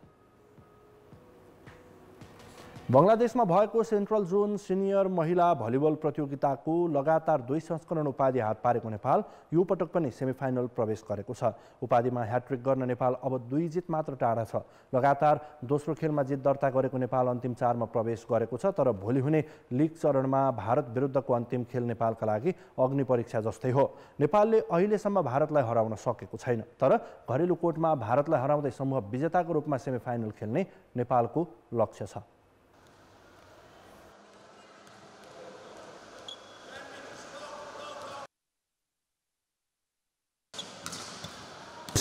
Speaker 6: बङ्गलादेशमा भएको सेन्ट्रल जोन सिनियर महिला भलिबल प्रतियोगिताको लगातार 2 संस्करण उपाधि हात पारेको नेपाल यो पटक पनि सेमिफाइनल प्रवेश गरेको छ। उपाधिमा ह्याट्रिक गर्न नेपाल अब 2 जित मात्र टाढा छ। लगातार दोस्रो खेलमा जित दर्ता गरेको नेपाल अन्तिम 4 मा प्रवेश गरेको छ। तर भोलि हुने लिग चरणमा भारत विरुद्धको अन्तिम खेल नेपालका लागि अग्नि परीक्षा जस्तै हो। नेपालले अहिलेसम्म भारतलाई हराउन सकेको छैन। तर घरेलु कोर्टमा भारतलाई हराउँदै समूह विजेताको रूपमा सेमिफाइनल खेल्ने नेपालको लक्ष्य छ।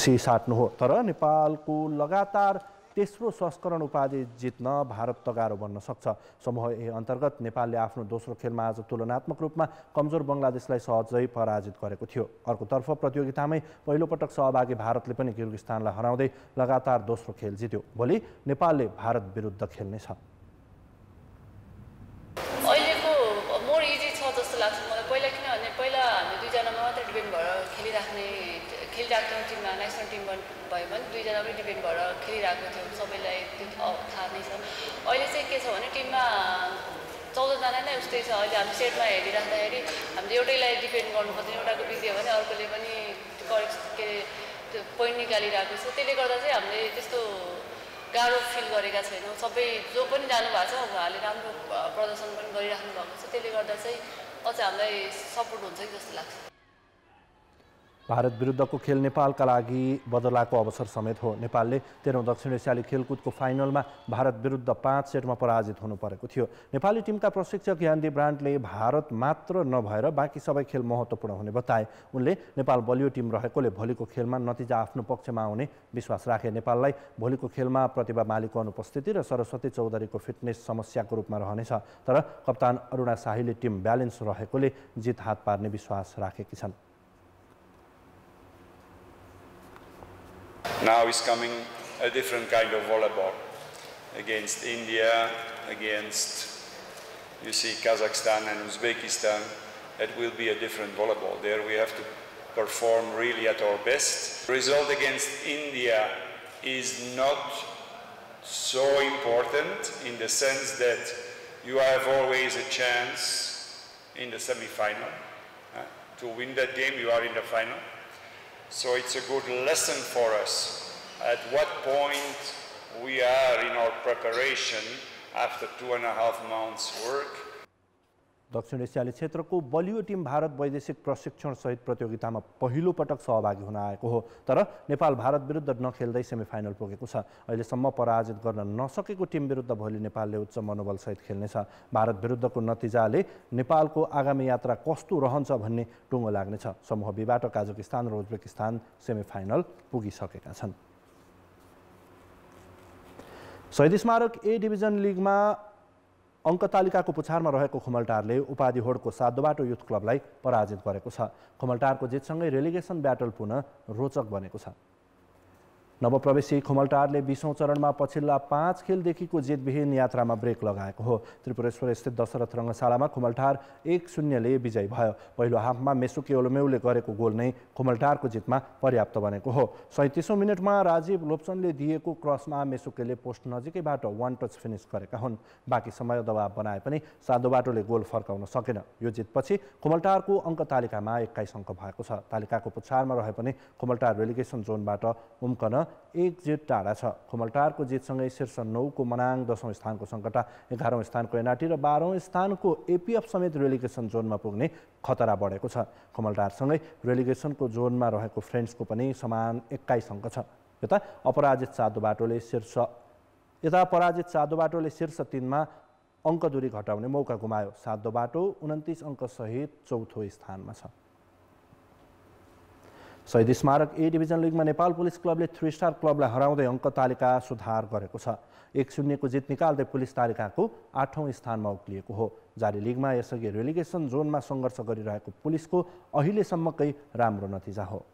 Speaker 6: साट्नु हो। तर नेपालको लगातार तेस्रो संस्करण उपाधि जित्न भारत तगारो बन्न सक्छ। समूह ए अन्तर्गत नेपालले आफ्नो दोस्रो खेलमा आज तुलनात्मक रूपमा कमजोर बङ्गलादेशलाई सहजै पराजित गरेको थियो। अर्कोतर्फ प्रतियोगितामै पहिलोपटक सहभागी भारतले पनि किर्गिस्तानलाई हराउँदै लगातार दोस्रो खेल जित्यो। भोलि नेपालले भारत विरुद्ध खेल्नेछ।
Speaker 4: अहिलेको मोर इजी छ जस्तो लाग्छ मलाई। किनभने पहिला हामी 2 जनामा मात्रै डिपेन्ड भएर खेलिरहेको टिममा नेसनल टिम भयो भने 2 जना पनि डिपेन्ड भएर खेलिरहेको थियो। सबैलाई त्यो थाहा नै छ। अहिले चाहिँ के छ भने टिममा 14 जना नै उस्तै छ। अहिले हामी सेटमा हेरिराख्दाखेरि हामीले एउटैलाई डिपेन्ड गर्नुपर्छ। एउटाको बिग्रियो भने अर्कोले पनि त्यो पोइन्ट निकालिरहेको छ। त्यसले गर्दा चाहिँ हामीले त्यस्तो गाह्रो फिल गरेका छैनौँ। सबै जो पनि जानुभएको छ उहाँहरूले राम्रो प्रदर्शन पनि गरिराख्नु भएको छ। त्यसले गर्दा चाहिँ अझ हामीलाई सपोर्ट हुन्छ कि जस्तो लाग्छ।
Speaker 6: भारत विरुद्धको खेल नेपालका लागि बदलाको अवसर समेत हो। नेपालले 13औं दक्षिण एसियाली खेलकुदको फाइनलमा भारत विरुद्ध 5 सेटमा पराजित हुनु परेको थियो। नेपाली टिमका प्रशिक्षक यान्दी ब्रान्डले भारत मात्र नभएर बाँकी सबै खेल महत्त्वपूर्ण हुने बताए। उनले नेपाल बलियो टिम रहेकोले भोलिको खेलमा नतिजा आफ्नो पक्षमा आउने विश्वास राखे। नेपाललाई भोलिको खेलमा प्रतिभा मालीको अनुपस्थिति र सरस्वती चौधरीको फिटनेस समस्याको रूपमा रहनेछ। तर कप्तान अरुणा शाहीले टिम ब्यालेन्स रहेकोले जित हात पार्ने विश्वास राखेकी छन्।
Speaker 7: Now is coming a different kind of volleyball against India, against, you see, Kazakhstan and Uzbekistan. It will be a different volleyball. There we have to perform really at our best. The result against India is not so important in the sense that you have always a chance in the semi-final. To win that game, you are in the final. So it's a good lesson for us at what point we are in our preparation after 2.5 months work.
Speaker 6: दक्षिण एसियाली क्षेत्रको बलियो team Bharat वैदेशिक प्रशिक्षण सहित प्रतियोगितामा पहिलो पटक सहभागी हुन आएको हो। तर नेपाल भारत विरुद्ध नखेल्दै सेमिफाइनल पुगेको छ। अहिलेसम्म पराजित गर्न नसकेको टिम विरुद्ध भोलि नेपालले उच्च मनोबल सहित खेल्नेछ। भारत विरुद्धको नतिजाले नेपालको आगामी यात्रा कस्तो रहन्छ भन्ने टुङ्गो लाग्नेछ। समूह बीबाट काजाकिस्तान र उज्बेकिस्तान सेमिफाइनल पुगिसकेका छन्। शहीद स्मारक ए डिभिजन लिगमा अङ्क तालिकाको पुछारमा रहेको खुमलटारले उपाधि होडको सातोबाटो युथ क्लबलाई पराजित गरेको छ। खुमलटारको जितसँगै रेलिगेसन ब्याटल पुनः रोचक बनेको छ। नवप्रवेशी खुमलटारले 20औं चरणमा पछिल्ला 5 खेलदेखिको जितविहीन यात्रामा ब्रेक लगाएको हो। त्रिपुरेश्वर स्थित दशरथ रङ्गशालामा खुमलटार 1-0 ले विजयी भयो। पहिलो हाफमा मेसुके ओलोमेउले गरेको गोल नै खुमलटारको जितमा पर्याप्त बनेको हो। 37औं मिनेटमा राजीव लोप्सनले दिएको क्रसमा मेसुकेले पोस्ट नजिकैबाट 1 टच फिनिस गरेका हुन्। बाँकी समय दबाव बनाए पनि सादोबाटोले गोल फर्काउन सकेन। यो जितपछि खुमलटारको अङ्क तालिकामा 21 अङ्क भएको छ। तालिकाको पुछारमा रहे पनि खुमलटार रेलिगेसन जोनबाट उम्कन 1 जित टाढा छ। खुमलटारको जितसँगै शीर्ष 9 को मनाङ, 10औं स्थानको सङ्कटा, 11औं स्थानको एनआरटी र 12औं स्थानको एपीएफ समेत रेलिगेसन जोनमा पुग्ने खतरा बढेको छ। खुमलटारसँगै रेलिगेसनको जोनमा रहेको फ्रेन्ड्सको पनि समान 21 अङ्क छ। यता पराजित साधु बाटोले शीर्ष 3 मा अङ्क दूरी घटाउने मौका गुमायो। साधु बाटो 29 अङ्क सहित चौथो स्थानमा छ। शहीद स्मारक ए डिभिजन लिगमा नेपाल पुलिस क्लबले 3 स्टार क्लबलाई हराउँदै अङ्क तालिका सुधार गरेको छ। 1-0 को जित निकाल्दै पुलिस तालिकाको 8औं स्थानमा उक्लिएको हो। जारी लिगमा यसअघि रेलिगेसन जोनमा सङ्घर्ष गरिरहेको पुलिसको अहिलेसम्मकै राम्रो नतिजा हो।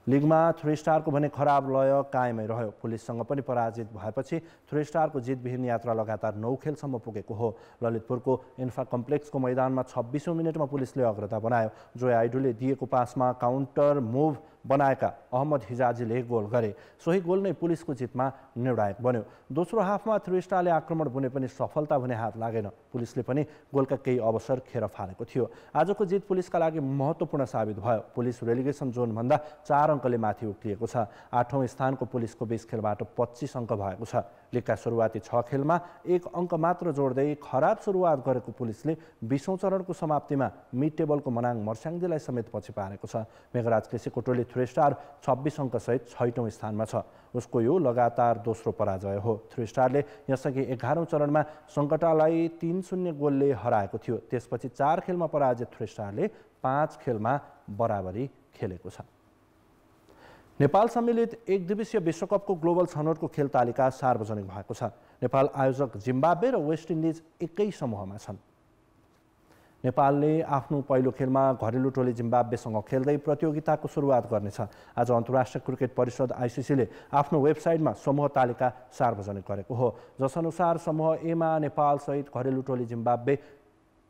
Speaker 6: लिगमा 3 स्टारको भने खराब लय कायमै रह्यो। पुलिससँग पनि पराजित भएपछि 3 स्टारको जितविहीन यात्रा लगातार 9 खेलसम्म पुगेको हो। ललितपुरको इन्फा कम्प्लेक्सको मैदानमा 26औं मिनेटमा पुलिसले अग्रता बनायो। जोय आइडुले दिएको पासमा काउन्टर मुभ बनाएका अहमद हिजाजीले गोल गरे। सोही गोल नै पुलिसको जितमा निर्णायक बन्यो। दोस्रो हाफमा 3 स्टारले आक्रमण बुने पनि सफलता भने हात लागेन। पुलिसले पनि गोलका केही अवसर खेर फालेको थियो। आजको जित पुलिसका लागि महत्त्वपूर्ण साबित भयो। पुलिस रेलिगेसन जोनभन्दा 4 अङ्कले माथि उक्लिएको छ। 8औं स्थानको पुलिसको 20 खेलबाट 25 अङ्क भएको छ। लिगका सुरुवाती 6 खेलमा 1 अङ्क मात्र जोड्दै खराब सुरुवात गरेको पुलिसले 20औं चरणको समाप्तिमा मिड टेबलको मनाङ मर्स्याङ्गीलाई समेत पछि पारेको छ। मेघराज केसीको टोली 3 स्टार 26 अङ्कसहित 6औं स्थानमा छ। उसको यो लगातार दोस्रो पराजय हो। 3 स्टारले यसअघि 11औं चरणमा सङ्कटालाई 3-0 गोलले हराएको थियो। त्यसपछि 4 खेलमा पराजित 3 स्टारले 5 खेलमा बराबरी खेलेको छ। नेपाल सम्मिलित 1 दिवसीय विश्वकपको ग्लोबल छनौटको खेल तालिका सार्वजनिक भएको छ। नेपाल आयोजक जिम्बाब्वे र वेस्ट इन्डिज एकै समूहमा छन्। नेपालले आफ्नो पहिलो खेलमा घरेलु टोली जिम्बाब्वेसँग खेल्दै प्रतियोगिताको सुरुवात गर्नेछ। आज अन्तर्राष्ट्रिय क्रिकेट परिषद आइसिसीले आफ्नो वेबसाइटमा समूह तालिका सार्वजनिक गरेको हो। जसअनुसार समूह ए मा नेपालसहित घरेलु टोली जिम्बाब्वे,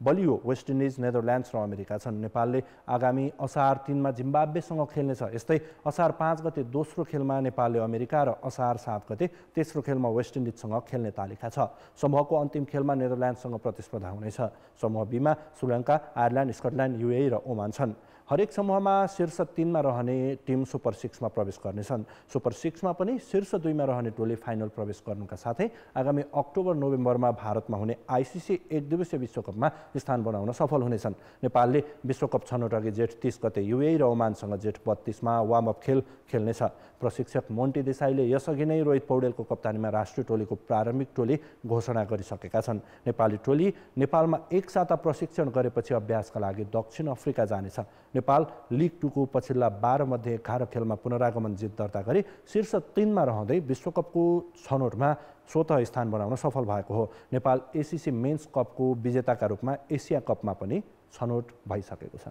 Speaker 6: बलियो वेस्ट इन्डिज, नेदरल्यान्ड्स र अमेरिका छन्। नेपालले आगामी असार 3 मा जिम्बाब्वेसँग खेल्नेछ। यस्तै असार 5 गते दोस्रो खेलमा नेपालले अमेरिका र असार 7 गते तेस्रो खेलमा वेस्ट इन्डिजसँग खेल्ने तालिका छ। समूहको अन्तिम खेलमा नेदरल्यान्ड्ससँग प्रतिस्पर्धा हुनेछ। समूह बी मा श्रीलङ्का, आयरल्यान्ड, स्कटल्यान्ड, युएई र ओमान छन्। हरेक समूहमा शीर्ष 3 मा रहने टिम सुपर 6 मा प्रवेश गर्नेछन्। सुपर 6 मा पनि शीर्ष 2 मा रहने टोली फाइनल प्रवेश गर्नुका साथै आगामी अक्टोबर-नोभेम्बरमा भारतमा हुने आइसिसी 1 दिवसीय विश्वकपमा स्थान बनाउन सफल हुनेछन्। नेपालले विश्वकप छनौटअघि जेठ 30 गते युएई र ओमानसँग जेठ 32 मा वार्म अप खेल खेल्नेछ। प्रशिक्षक मोन्टी देसाईले यसअघि नै रोहित पौडेलको कप्तानीमा राष्ट्रिय टोलीको प्रारम्भिक टोली घोषणा गरिसकेका छन्। नेपाली टोली नेपालमा 1 साता प्रशिक्षण गरेपछि अभ्यासका लागि दक्षिण अफ्रिका जानेछ। नेपाल लिग 2 को पछिल्ला 12 मध्ये 11 खेलमा पुनरागमन जित दर्ता गरी शीर्ष 3 मा रहँदै विश्वकपको छनौटमा स्वतः स्थान बनाउन सफल भएको हो। नेपाल एसिसी मेन्स कपको विजेताका रूपमा एसिया कपमा पनि छनौट भइसकेको छ।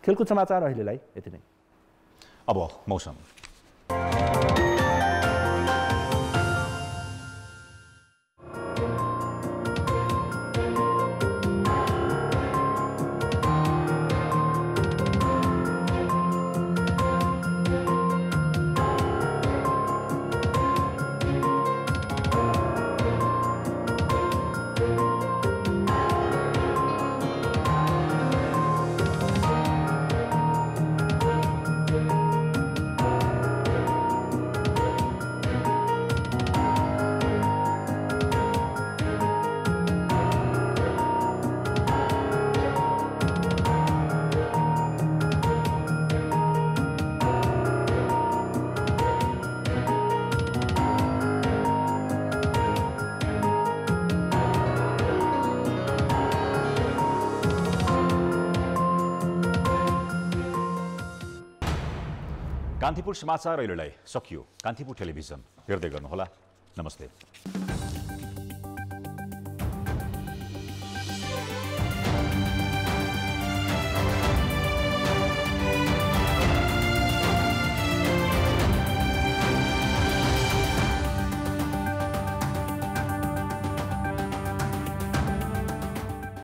Speaker 6: खेलकुद समाचार अहिलेलाई यति नै।
Speaker 2: अब मौसम। कान्तिपुर समाचार अहिलेलाई सकियो। कान्तिपुर टेलिभिजन हेर्दै गर्नुहोला। नमस्ते।